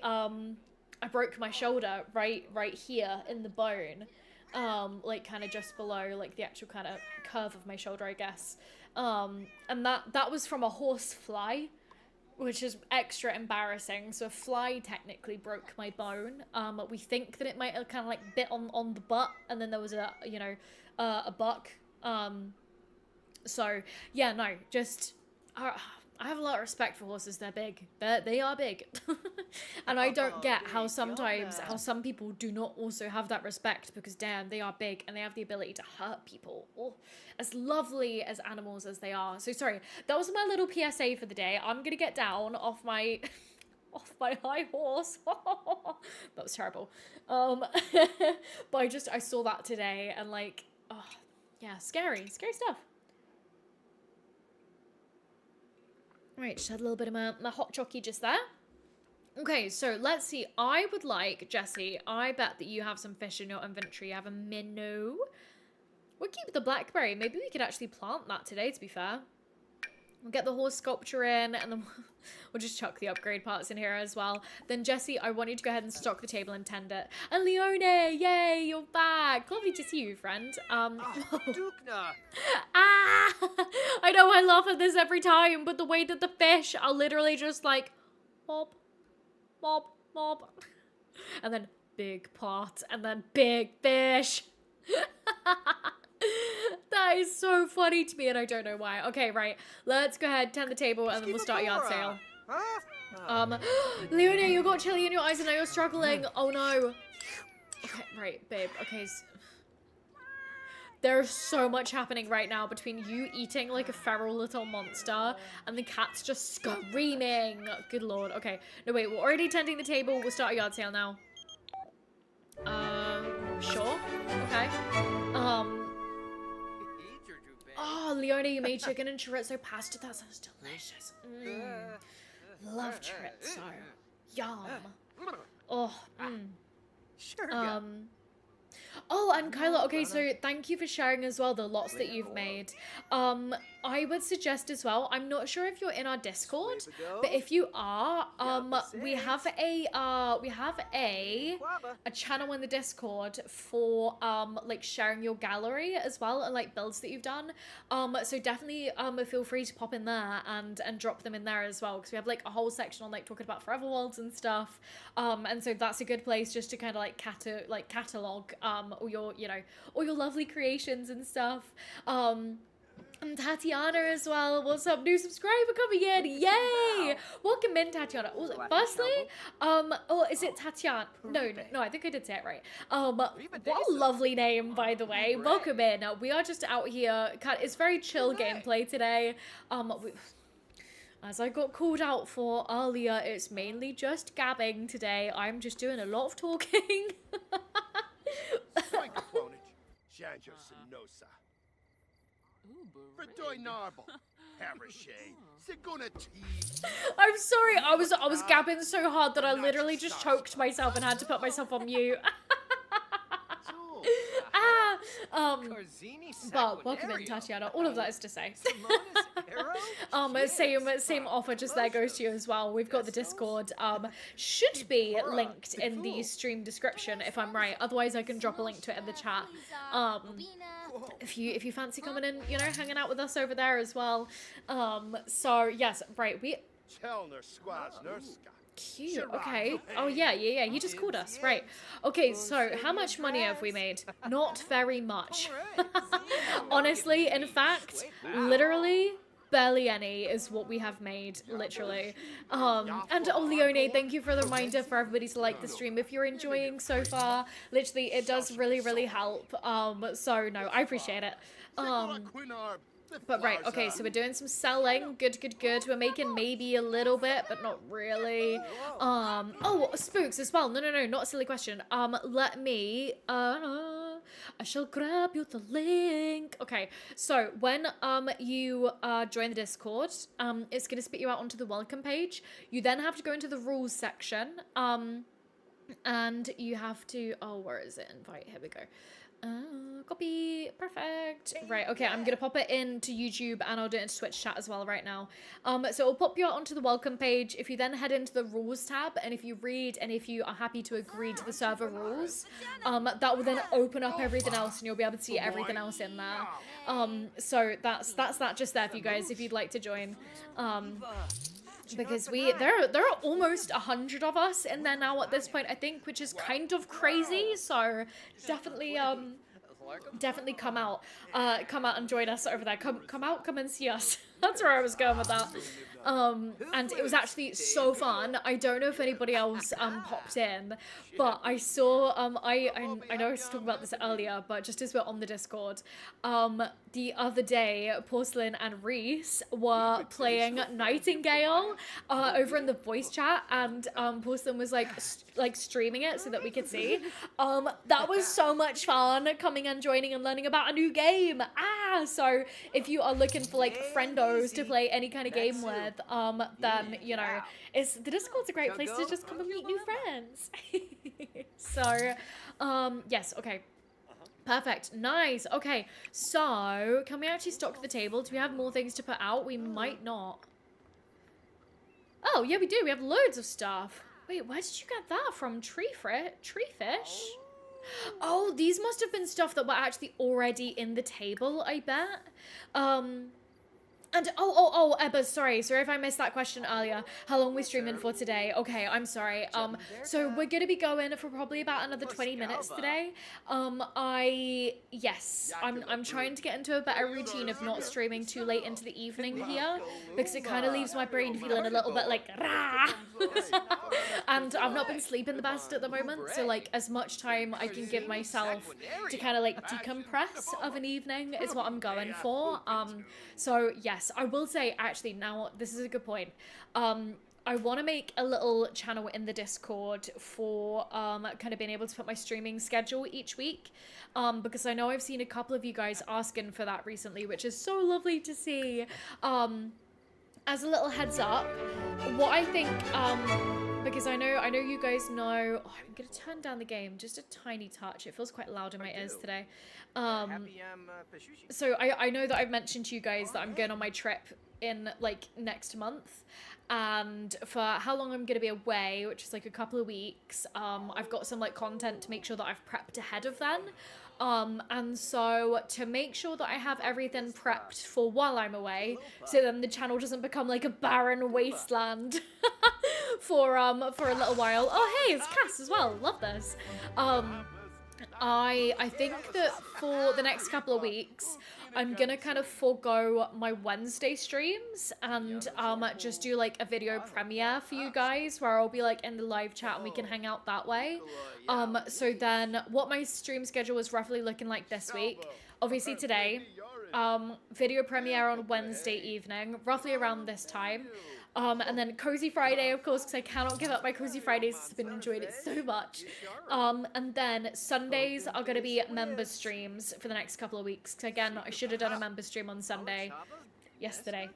broke my shoulder right here in the bone, like kind of just below like the actual kind of curve of my shoulder, I guess. And that was from a horse fly, which is extra embarrassing. So a fly technically broke my bone. We think that it might have kind of like bit on the butt, and then there was a, you know, a buck. So yeah, no, just I have a lot of respect for horses. They're big. They are big. And I don't get how sometimes some people do not also have that respect, because damn, they are big and they have the ability to hurt people. Oh, as lovely as animals as they are. So sorry, that was my little PSA for the day. I'm gonna get down off my high horse. That was terrible. But I saw that today and like, oh yeah, scary stuff. Right, just had a little bit of my hot chockey just there. Okay, so let's see. I would like, Jessie, I bet that you have some fish in your inventory. You have a minnow. We'll keep the blackberry. Maybe we could actually plant that today, to be fair. We'll get the horse sculpture in, and then we'll just chuck the upgrade parts in here as well. Then, Jessie, I want you to go ahead and stock the table and tend it. And Leone, yay, you're back. Lovely to see you, friend. Dukna. I know I laugh at this every time, but the way that the fish are literally just like, mob, mob, mob. And then big pot, and then big fish. That is so funny to me, and I don't know why. Okay, right. Let's go ahead, tend the table, and then we'll start a yard sale. Huh? Leonie, you got chili in your eyes and now you're struggling. Oh no. Okay, right, babe. Okay. There's so much happening right now between you eating like a feral little monster and the cat's just screaming. Good lord. Okay. No, wait. We're already tending the table. We'll start a yard sale now. Sure. Okay. Oh, Leonie, you made chicken and chorizo pasta. That sounds delicious. Love chorizo. Yum. Oh, Sure. Oh, and Kyla, okay, so thank you for sharing as well the lots that you've made. I would suggest as well, I'm not sure if you're in our Discord, but if you are, we have a channel in the Discord for like sharing your gallery as well and like builds that you've done. So definitely feel free to pop in there and drop them in there as well, because we have like a whole section on like talking about Forever Worlds and stuff. And so that's a good place just to kind of like catalog all your, you know, all your lovely creations and stuff. And Tatiana as well. What's up? New subscriber coming in. Yay! Welcome in, Tatiana. Also, firstly, oh, is it Tatiana? No, I think I did say it right. What a lovely name, by the way. Welcome in. We are just out here. It's very chill gameplay today. As I got called out for earlier, it's mainly just gabbing today. I'm just doing a lot of talking. I'm sorry, I was gabbing so hard that I literally just choked myself and had to put myself on mute. But welcome in, Tatiana. All of that is to say. Same offer just there goes to you as well. We've got the Discord. Should be linked in the stream description if I'm right. Otherwise, I can drop a link to it in the chat. If you fancy coming in, you know, hanging out with us over there as well. So yes, right. Cute. Okay. Oh yeah. He just called us. Right. Okay, so how much money have we made? Not very much. Honestly, in fact, literally barely any is what we have made, literally. And oh, Leonie, thank you for the reminder for everybody to like the stream if you're enjoying so far. Literally, it does really help. So no, I appreciate it. But right, okay, so we're doing some selling. Good. We're making maybe a little bit, but not really. Oh, spooks as well. No, not a silly question. Let me, I shall grab you the link. Okay, so when, you, join the Discord, it's gonna spit you out onto the welcome page. You then have to go into the rules section, and you have to, oh, where is it? Invite, here we go. Copy. Perfect. Right, okay, I'm gonna pop it into YouTube and I'll do it into Twitch chat as well right now. So it'll pop you out onto the welcome page. If you then head into the rules tab and if you read and if you are happy to agree to the server rules, that will then open up everything else and you'll be able to see everything else in there. So that's that just there for you guys if you'd like to join. Because there are almost 100 of us in there now at this point, I think, which is kind of crazy. So definitely come out and join us over there. Come and see us. That's where I was going with that. And it was actually so fun. I don't know if anybody else popped in, but I saw I know I was talking about this earlier, but just as we're on the Discord, the other day Porcelain and Reese were playing Nightingale over in the voice chat, and Porcelain was like streaming it so that we could see. That was so much fun, coming and joining and learning about a new game. So if you are looking for like friendos to play any kind of game with, then you know, the Discord's a great place to just come and meet new friends. So yes, okay, perfect, nice. Okay, so can we actually stock the table? Do we have more things to put out? We might not. Oh yeah, we do. We have loads of stuff. Wait, where did you get that from? Treefish? Oh, these must have been stuff that were actually already in the table, I bet. And Ebba, sorry if I missed that question earlier. How long we streaming for today? Okay, I'm sorry. So we're gonna be going for probably about another 20 minutes today. Yes, I'm trying to get into a better routine of not streaming too late into the evening here, because it kind of leaves my brain feeling a little bit like rah. And I've not been sleeping the best at the moment, so like as much time I can give myself to kind of like decompress of an evening is what I'm going for. So yes, I will say actually now this is a good point. I want to make a little channel in the Discord for kind of being able to put my streaming schedule each week, because I know I've seen a couple of you guys asking for that recently, which is so lovely to see. As a little heads up, what I think, because I know you guys know, oh, I'm gonna turn down the game just a tiny touch. It feels quite loud in my ears today. So I know that I've mentioned to you guys that I'm going on my trip in like next month, and for how long I'm gonna be away, which is like a couple of weeks. I've got some like content to make sure that I've prepped ahead of then. And so to make sure that I have everything prepped for while I'm away, so then the channel doesn't become like a barren wasteland for a little while. Oh hey, it's Cass as well. Love this. I think that for the next couple of weeks, I'm gonna kind of forego my Wednesday streams and just do like a video premiere for you guys where I'll be like in the live chat and we can hang out that way. So then what my stream schedule is roughly looking like this week, obviously today, video premiere on Wednesday evening, roughly around this time. And then Cozy Friday, of course, because I cannot give up my Cozy Fridays. I've been enjoying it so much. And then Sundays are going to be member streams for the next couple of weeks. Because again, I should have done a member stream on Sunday yesterday.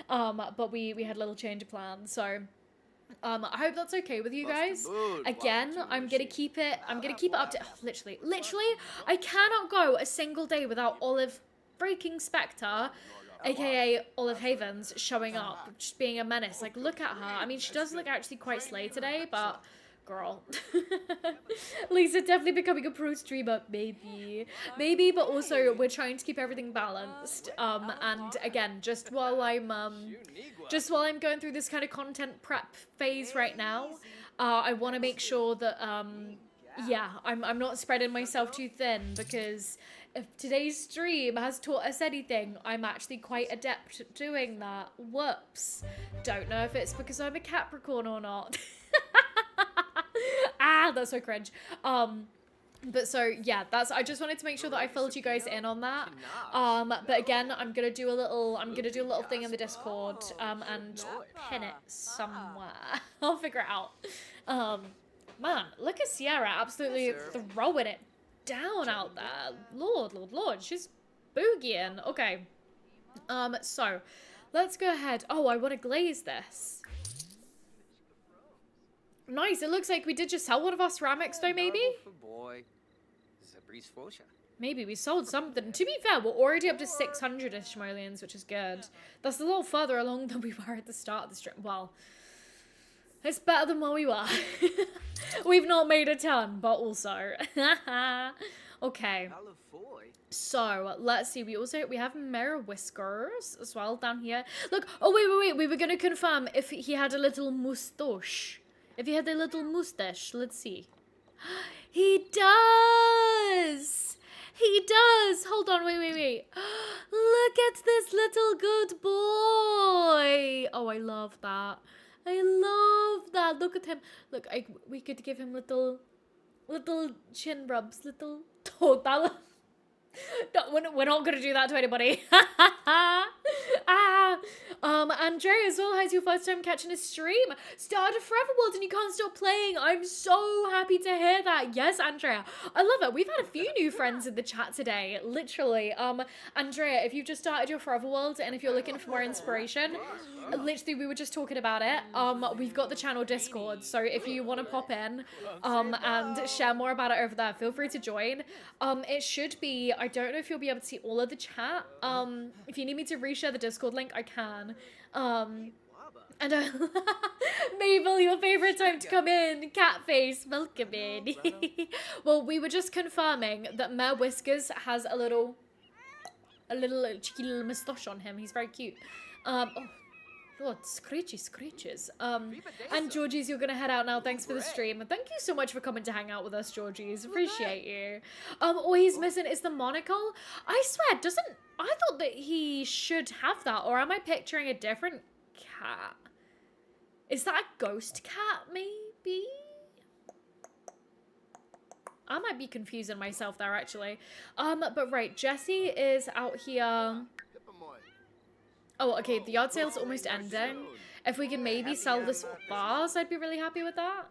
But we had a little change of plans. So I hope that's okay with you guys. Again, I'm gonna keep it up to literally, I cannot go a single day without Olive freaking Spectre, aka Olive Havens, showing up, just being a menace. Like, look at her. I mean, she does look actually quite slay today, but girl. Lisa definitely becoming a pro streamer, maybe, but also we're trying to keep everything balanced. And again, just while I'm going through this kind of content prep phase right now, I want to make sure that yeah, I'm not spreading myself too thin, because if today's stream has taught us anything, I'm actually quite adept at doing that. Whoops. Don't know if it's because I'm a Capricorn or not. Ah, that's so cringe. But so yeah, I just wanted to make sure that I filled you guys in on that. But again, I'm gonna do a little thing in the Discord, and pin it somewhere. I'll figure it out. Man, look at Sierra absolutely throwing it down out there. Lord, she's boogieing. Okay. So let's go ahead. Oh, I want to glaze this. Nice. It looks like we did just sell one of our ceramics though, maybe? Maybe we sold something. To be fair, we're already up to 600-ish simoleons, which is good. That's a little further along than we were at the start of the stream. Well, it's better than where we were. We've not made a ton, but also. Okay. So, let's see. We have Mare Whiskers as well down here. Look. Oh, wait. We were going to confirm if he had a little moustache. If he had a little moustache. Let's see. He does. He does. Hold on. Wait. Look at this little good boy. Oh, I love that. I love that. Look at him. Look, we could give him little chin rubs. Little. Oh, that. No, we're not gonna do that to anybody. Andrea as well has your first time catching a stream. Started Forever World and you can't stop playing. I'm so happy to hear that. Yes, Andrea. I love it. We've had a few new friends in the chat today. Literally. Andrea, if you've just started your Forever World and if you're looking for more inspiration, literally we were just talking about it. We've got the channel Discord, so if you want to pop in and share more about it over there, feel free to join. It should be, I don't know if you'll be able to see all of the chat. If you need me to reshare the Discord link, I can. And Mabel, your favorite time to come in. Catface, welcome in. Well, we were just confirming that Mare Whiskers has a little a little cheeky little moustache on him. He's very cute. Oh, Lord, screeches. And Georgies, you're gonna head out now. Thanks for the stream. And thank you so much for coming to hang out with us, Georgies. Appreciate you. All he's missing is the monocle. I swear, I thought that he should have that, or am I picturing a different cat? Is that a ghost cat, maybe? I might be confusing myself there, actually. But right, Jessie is out here. Oh, okay, the yard sale's almost ending. If we can maybe sell this vase, I'd be really happy with that.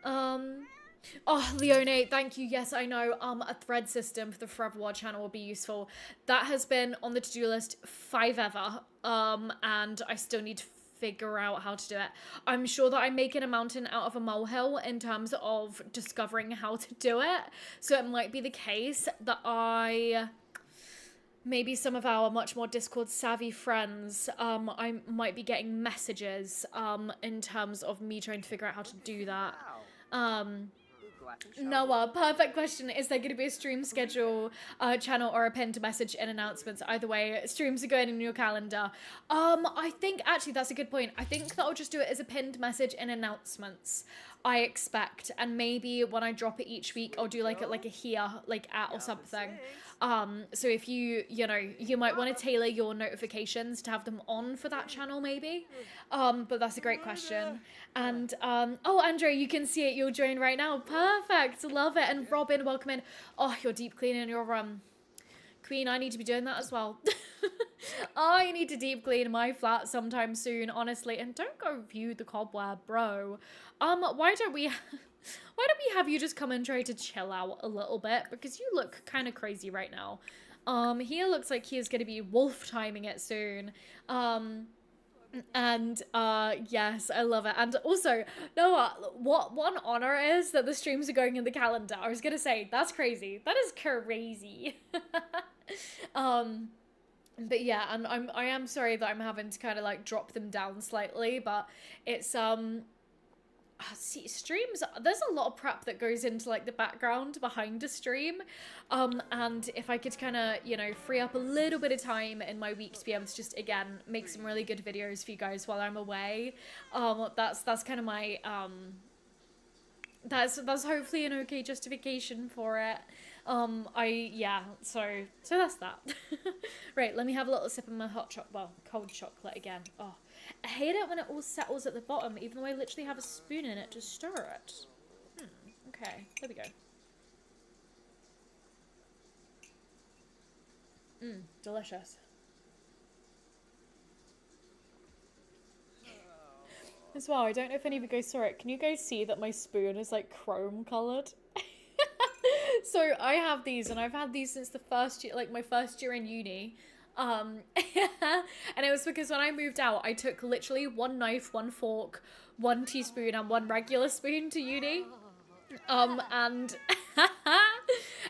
Oh, Leone, thank you. Yes, I know. A thread system for the Forever War channel will be useful. That has been on the to-do list forever. And I still need to figure out how to do it. I'm sure that I'm making a mountain out of a molehill in terms of discovering how to do it. So it might be the case that maybe some of our much more Discord savvy friends, I might be getting messages in terms of me trying to figure out how to do that. Noah, perfect question. Is there going to be a stream schedule channel or a pinned message in announcements? Either way, streams are going in your calendar. I think, actually, that's a good point. I think that I'll just do it as a pinned message in announcements, I expect. And maybe when I drop it each week, I'll do like a here, like at or something. So if you might want to tailor your notifications to have them on for that channel, maybe. But that's a great question. And, oh, Andre, you can see it. You'll join right now. Perfect. Love it. And Robin, welcome in. Oh, you're deep cleaning your Queen, I need to be doing that as well. I need to deep clean my flat sometime soon, honestly. And don't go view the cobweb, bro. Why don't we have you just come and try to chill out a little bit? Because you look kind of crazy right now. He looks like he is going to be wolf timing it soon. And yes, I love it. And also, Noah, what an honor is that the streams are going in the calendar. I was gonna say, that's crazy. That is crazy. But yeah, and I am sorry that I'm having to kind of like drop them down slightly, but it's see, streams, there's a lot of prep that goes into like the background behind a stream, and if I could kind of, free up a little bit of time in my week to be able to just, again, make some really good videos for you guys while I'm away, that's kind of my, that's hopefully an okay justification for it. So that's that. Right, let me have a little sip of my cold chocolate again. Oh, I hate it when it all settles at the bottom, even though I literally have a spoon in it to stir it. Okay, there we go. Delicious. As well, I don't know if any of you guys saw it. Can you guys see that my spoon is like chrome colored? So I have these, and I've had these since the first year, like my first year in uni. And it was because when I moved out, I took literally one knife, one fork, one teaspoon, and one regular spoon to uni. And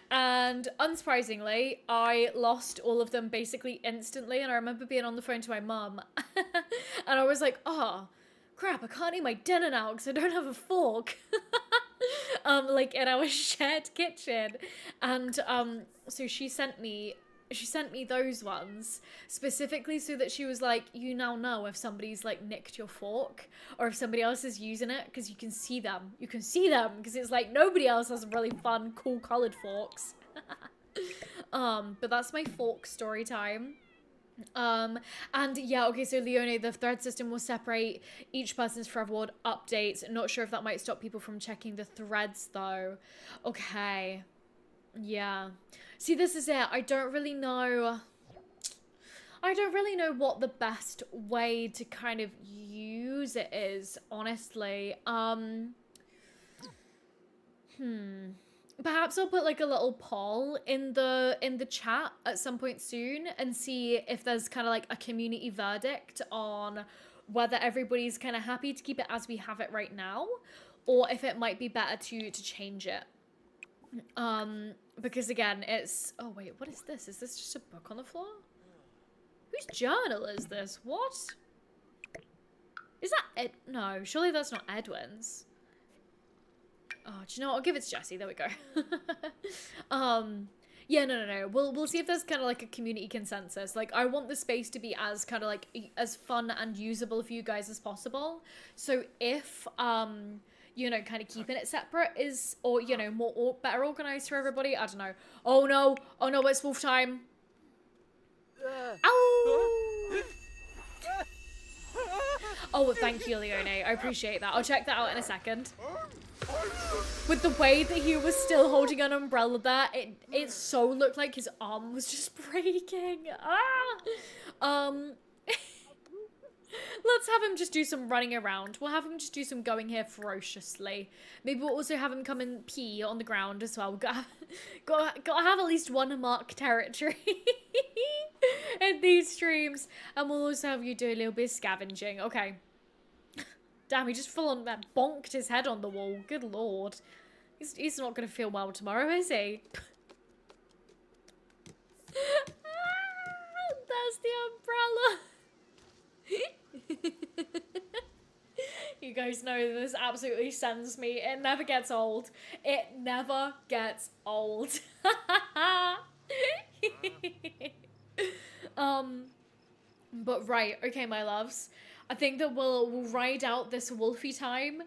unsurprisingly, I lost all of them basically instantly. And I remember being on the phone to my mum, and I was like, oh, crap, I can't eat my dinner now because I don't have a fork. Like in our shared kitchen. And so she sent me those ones specifically so that she was like, you now know if somebody's like nicked your fork or if somebody else is using it, because you can see them because it's like nobody else has really fun cool colored forks. But that's my fork story time. And yeah, okay, so Leone, the thread system will separate each person's Forever Ward updates. Not sure if that might stop people from checking the threads though. Okay. Yeah. See, this is it. I don't really know what the best way to kind of use it is, honestly. Perhaps I'll put like a little poll in the chat at some point soon and see if there's kind of like a community verdict on whether everybody's kind of happy to keep it as we have it right now, or if it might be better to change it. Because again, it's, oh wait, what is this? Is this just a book on the floor? Whose journal is this? What? Is that no, surely that's not Edwin's. Oh, do you know what? I'll give it to Jessie. There we go. Yeah, no. We'll see if there's kind of like a community consensus. Like, I want the space to be as kind of like as fun and usable for you guys as possible. So if you know, kind of keeping it separate is, or you know, more or better organized for everybody. I don't know. Oh no, it's wolf time. Ow! Oh, thank you, Leone. I appreciate that. I'll check that out in a second. With the way that he was still holding an umbrella there, it so looked like his arm was just breaking. Let's have him just do some running around. We'll have him just do some going here ferociously. Maybe we'll also have him come and pee on the ground as well. Gotta have at least one mark territory in these streams. And we'll also have you do a little bit of scavenging. Okay. Damn, he just full on bonked his head on the wall. Good lord. He's not gonna feel well tomorrow, is he? There's the umbrella. You guys know this absolutely sends me. It never gets old. It never gets old. But right, okay, my loves. I think that we'll ride out this wolfy time.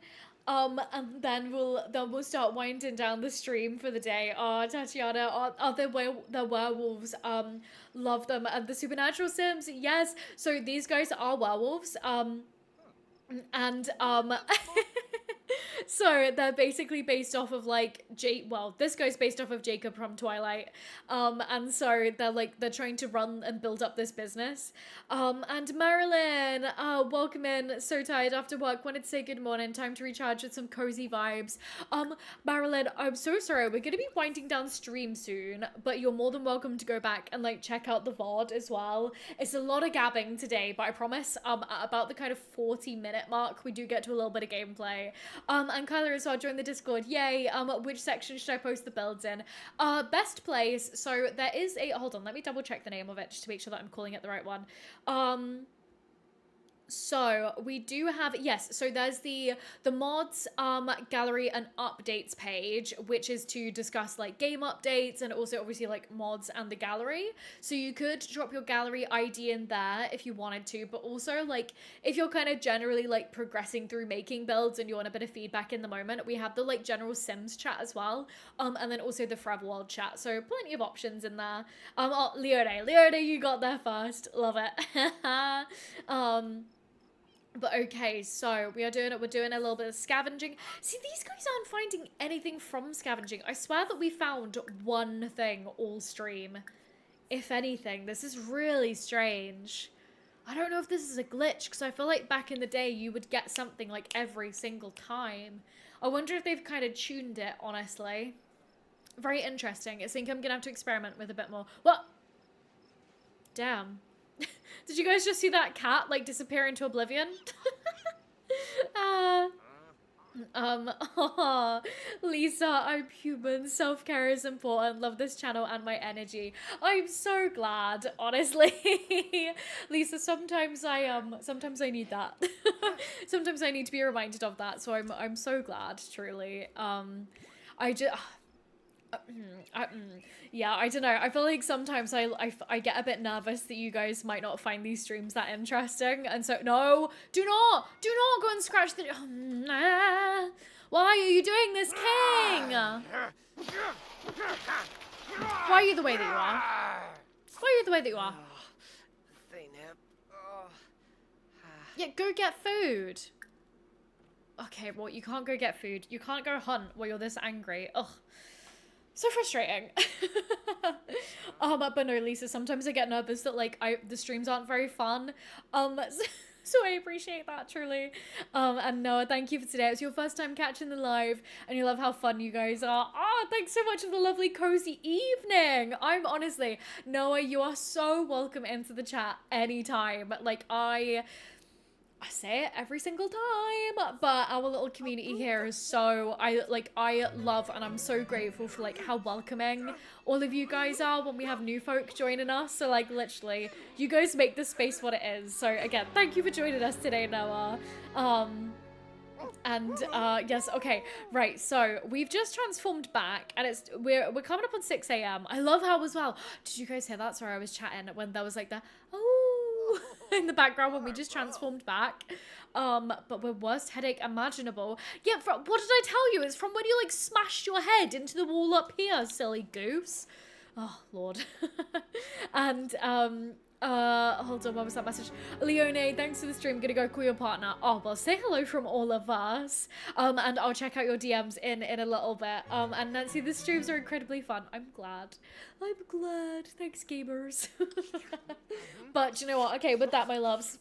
And then we'll start winding down the stream for the day. Oh, Tatiana, the werewolves, love them. And the supernatural sims, yes. So these guys are werewolves. So they're basically based off of like this guy's based off of Jacob from Twilight, and so they're trying to run and build up this business. And Marilyn, welcome in. So tired after work, wanted to say good morning, time to recharge with some cozy vibes. Marilyn, I'm so sorry, we're gonna be winding down stream soon, but you're more than welcome to go back and like check out the VOD as well. It's a lot of gabbing today, but I promise at about the kind of 40-minute mark we do get to a little bit of gameplay. And Kyler as well, join the Discord. Yay. Which section should I post the builds in? Best place. So there is hold on, let me double check the name of it just to make sure that I'm calling it the right one. So we do have, yes, so there's the mods, gallery and updates page, which is to discuss like game updates and also obviously like mods and the gallery. So you could drop your gallery ID in there if you wanted to, but also like if you're kind of generally like progressing through making builds and you want a bit of feedback in the moment, we have the like general Sims chat as well. And then also the Forever World chat. So plenty of options in there. Oh, Leone, you got there first. Love it. But okay, so we're doing a little bit of scavenging. See, these guys aren't finding anything from scavenging. I swear that we found one thing all stream. If anything, this is really strange. I don't know if this is a glitch, because I feel like back in the day you would get something like every single time. I wonder if they've kind of tuned it, honestly. Very interesting. I think I'm going to have to experiment with a bit more. What? Damn. Did you guys just see that cat like disappear into oblivion? Lisa, I'm human. Self-care is important. Love this channel and my energy. I'm so glad, honestly. Lisa, sometimes I need that. Sometimes I need to be reminded of that. So I'm so glad, truly. Yeah, I don't know. I feel like sometimes I get a bit nervous that you guys might not find these streams that interesting, and so no, do not go and scratch the. Why are you doing this, King? Why are you the way that you are? Why are you the way that you are? Yeah, go get food. Okay, well you can't go get food. You can't go hunt while you're this angry. Ugh. So frustrating. But no, Lisa, sometimes I get nervous that like the streams aren't very fun. So I appreciate that, truly. And Noah, thank you for today. It's your first time catching the live and you love how fun you guys are. Thanks so much for the lovely cozy evening. I'm honestly, Noah, you are so welcome into the chat anytime. Like I say it every single time, but our little community here is so, I love and I'm so grateful for like how welcoming all of you guys are when we have new folk joining us. So like literally, you guys make this space what it is. So again, thank you for joining us today, Noah. And yes, okay, right. So we've just transformed back, and we're coming up on 6 a.m. I love how as well. Did you guys hear that? Sorry, I was chatting when there was like the oh in the background when we just transformed back. But we're worst headache imaginable. Yeah, what did I tell you? It's from when you like smashed your head into the wall up here, silly goose. Oh Lord. And hold on, what was that message? Leone, thanks for the stream. Gonna go call your partner. Oh, well, say hello from all of us. And I'll check out your DMs in a little bit. And Nancy, the streams are incredibly fun. I'm glad. I'm glad. Thanks, gamers. But you know what? Okay, with that, my loves,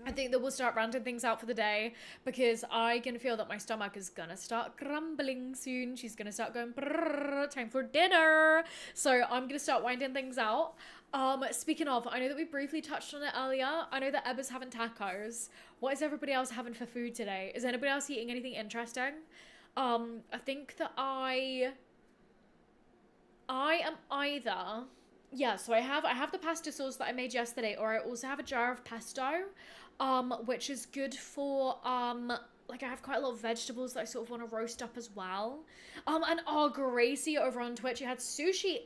I think that we'll start rounding things out for the day because I can feel that my stomach is gonna start grumbling soon. She's gonna start going, time for dinner. So I'm gonna start winding things out. Speaking of, I know that we briefly touched on it earlier. I know that Ebba's having tacos. What is everybody else having for food today? Is anybody else eating anything interesting? I think that I am either, yeah, so I have the pasta sauce that I made yesterday, or I also have a jar of pesto, which is good for, like I have quite a lot of vegetables that I sort of want to roast up as well. And Gracie over on Twitch, you had sushi.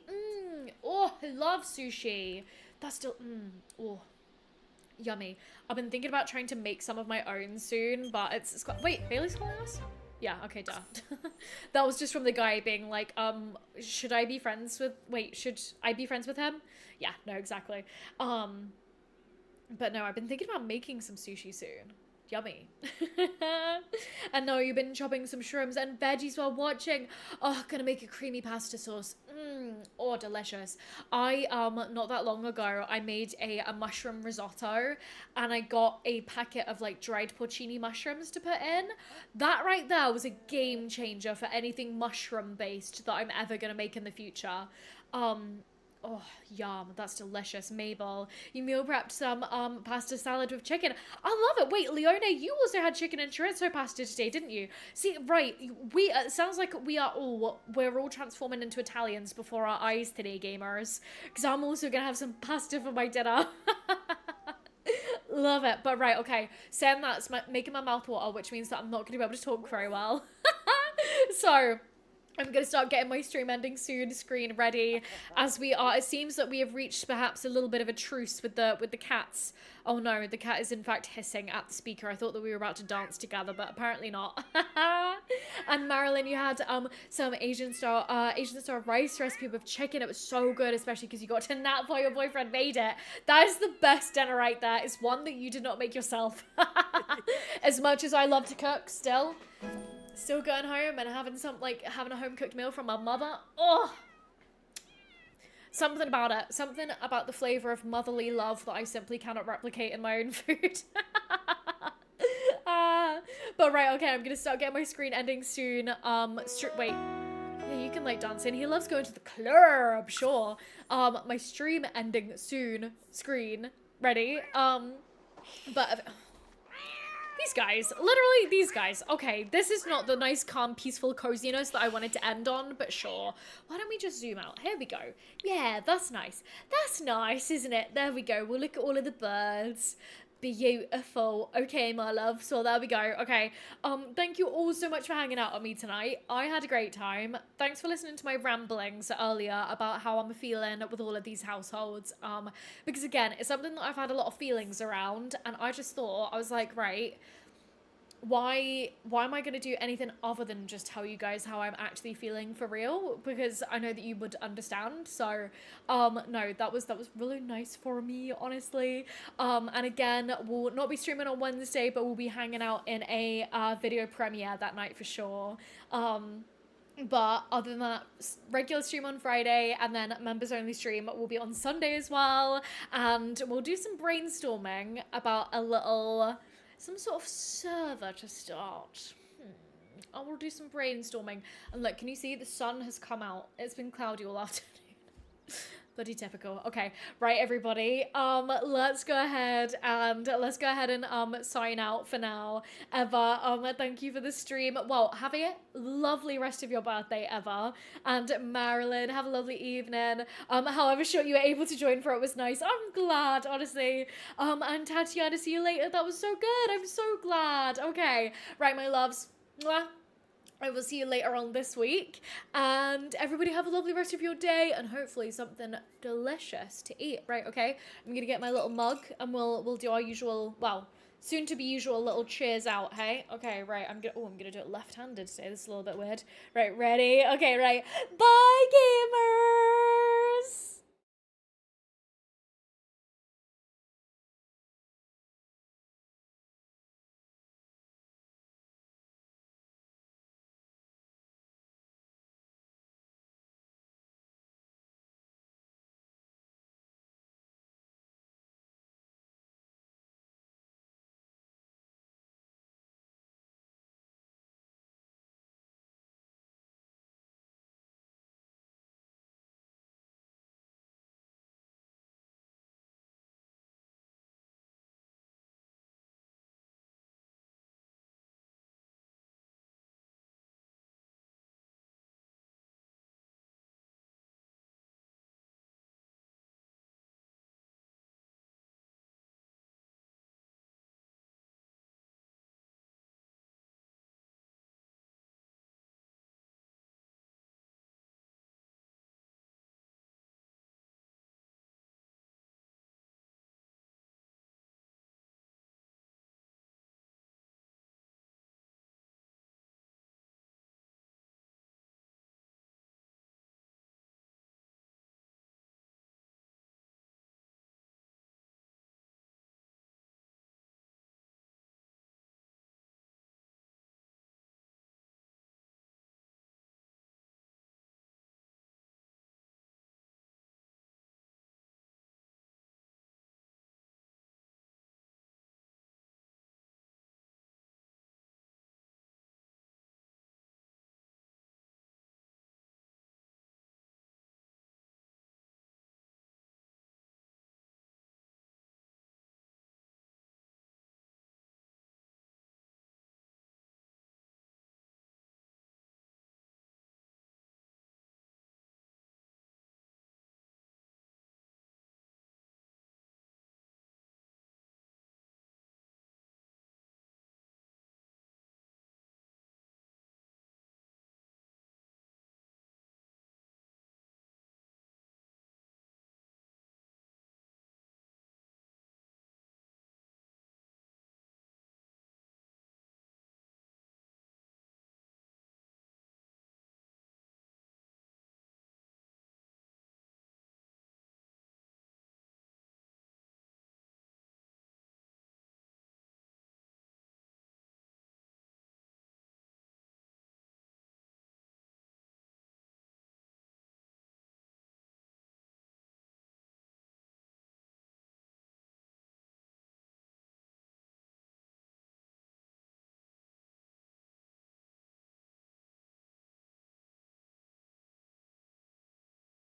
Oh, I love sushi. That's still, oh, yummy. I've been thinking about trying to make some of my own soon, but it's quite, wait, Bailey's calling us? Yeah, okay, duh. That was just from the guy being like, should I be friends with, should I be friends with him? Yeah, no, exactly. But no, I've been thinking about making some sushi soon. Yummy. And no, you've been chopping some shrooms and veggies while watching. Oh, gonna make a creamy pasta sauce. Oh, delicious. Not that long ago, I made a mushroom risotto, and I got a packet of like dried porcini mushrooms to put in. That right there was a game changer for anything mushroom based that I'm ever gonna make in the future. Oh, yum. That's delicious. Mabel, you meal prepped some pasta salad with chicken. I love it. Wait, Leone, you also had chicken and chorizo pasta today, didn't you? See, right, it sounds like we're all transforming into Italians before our eyes today, gamers. Because I'm also going to have some pasta for my dinner. Love it. But right, okay. Saying that's making my mouth water, which means that I'm not going to be able to talk very well. So I'm going to start getting my stream ending soon screen ready as we are. It seems that we have reached perhaps a little bit of a truce with the cats. Oh no, the cat is in fact hissing at the speaker. I thought that we were about to dance together, but apparently not. And Marilyn, you had some Asian style rice recipe with chicken. It was so good, especially because you got to nap while your boyfriend made it. That is the best dinner right there. It's one that you did not make yourself. As much as I love to cook, still going home and having a home cooked meal from my mother. Oh, something about it. Something about the flavor of motherly love that I simply cannot replicate in my own food. But right, okay, I'm gonna start getting my screen ending soon. Wait. Yeah, you can like dance in. He loves going to the club, sure. My stream ending soon. Screen ready. But these guys, literally these guys. Okay, this is not the nice, calm, peaceful coziness that I wanted to end on, but sure. Why don't we just zoom out? Here we go. Yeah, that's nice. That's nice, isn't it? There we go. We'll look at all of the birds. Beautiful. Okay, my love. So there we go. Okay. Thank you all so much for hanging out with me tonight. I had a great time. Thanks for listening to my ramblings earlier about how I'm feeling with all of these households. Because again, it's something that I've had a lot of feelings around, and I just thought, I was like, right, why am I going to do anything other than just tell you guys how I'm actually feeling for real? Because I know that you would understand. So, no, that was really nice for me, honestly. And again, we'll not be streaming on Wednesday, but we'll be hanging out in a video premiere that night for sure. But other than that, regular stream on Friday, and then members only stream will be on Sunday as well. And we'll do some brainstorming about some sort of server to start. I will do some brainstorming. And look, can you see the sun has come out? It's been cloudy all afternoon. Bloody typical. Okay, right, everybody. Let's go ahead and sign out for now. Eva, thank you for the stream. Well, have a lovely rest of your birthday, Eva. And Marilyn, have a lovely evening. However short you were able to join for, it was nice. I'm glad, honestly. And Tatiana, see you later. That was so good. I'm so glad. Okay, right, my loves. Mwah. I will see you later on this week, and everybody have a lovely rest of your day, and hopefully something delicious to eat. Right? Okay. I'm gonna get my little mug, and we'll do our usual, well, soon to be usual little cheers out. Hey. Okay. Right. I'm gonna do it left-handed today. This is a little bit weird. Right. Ready? Okay. Right. Bye, gamers.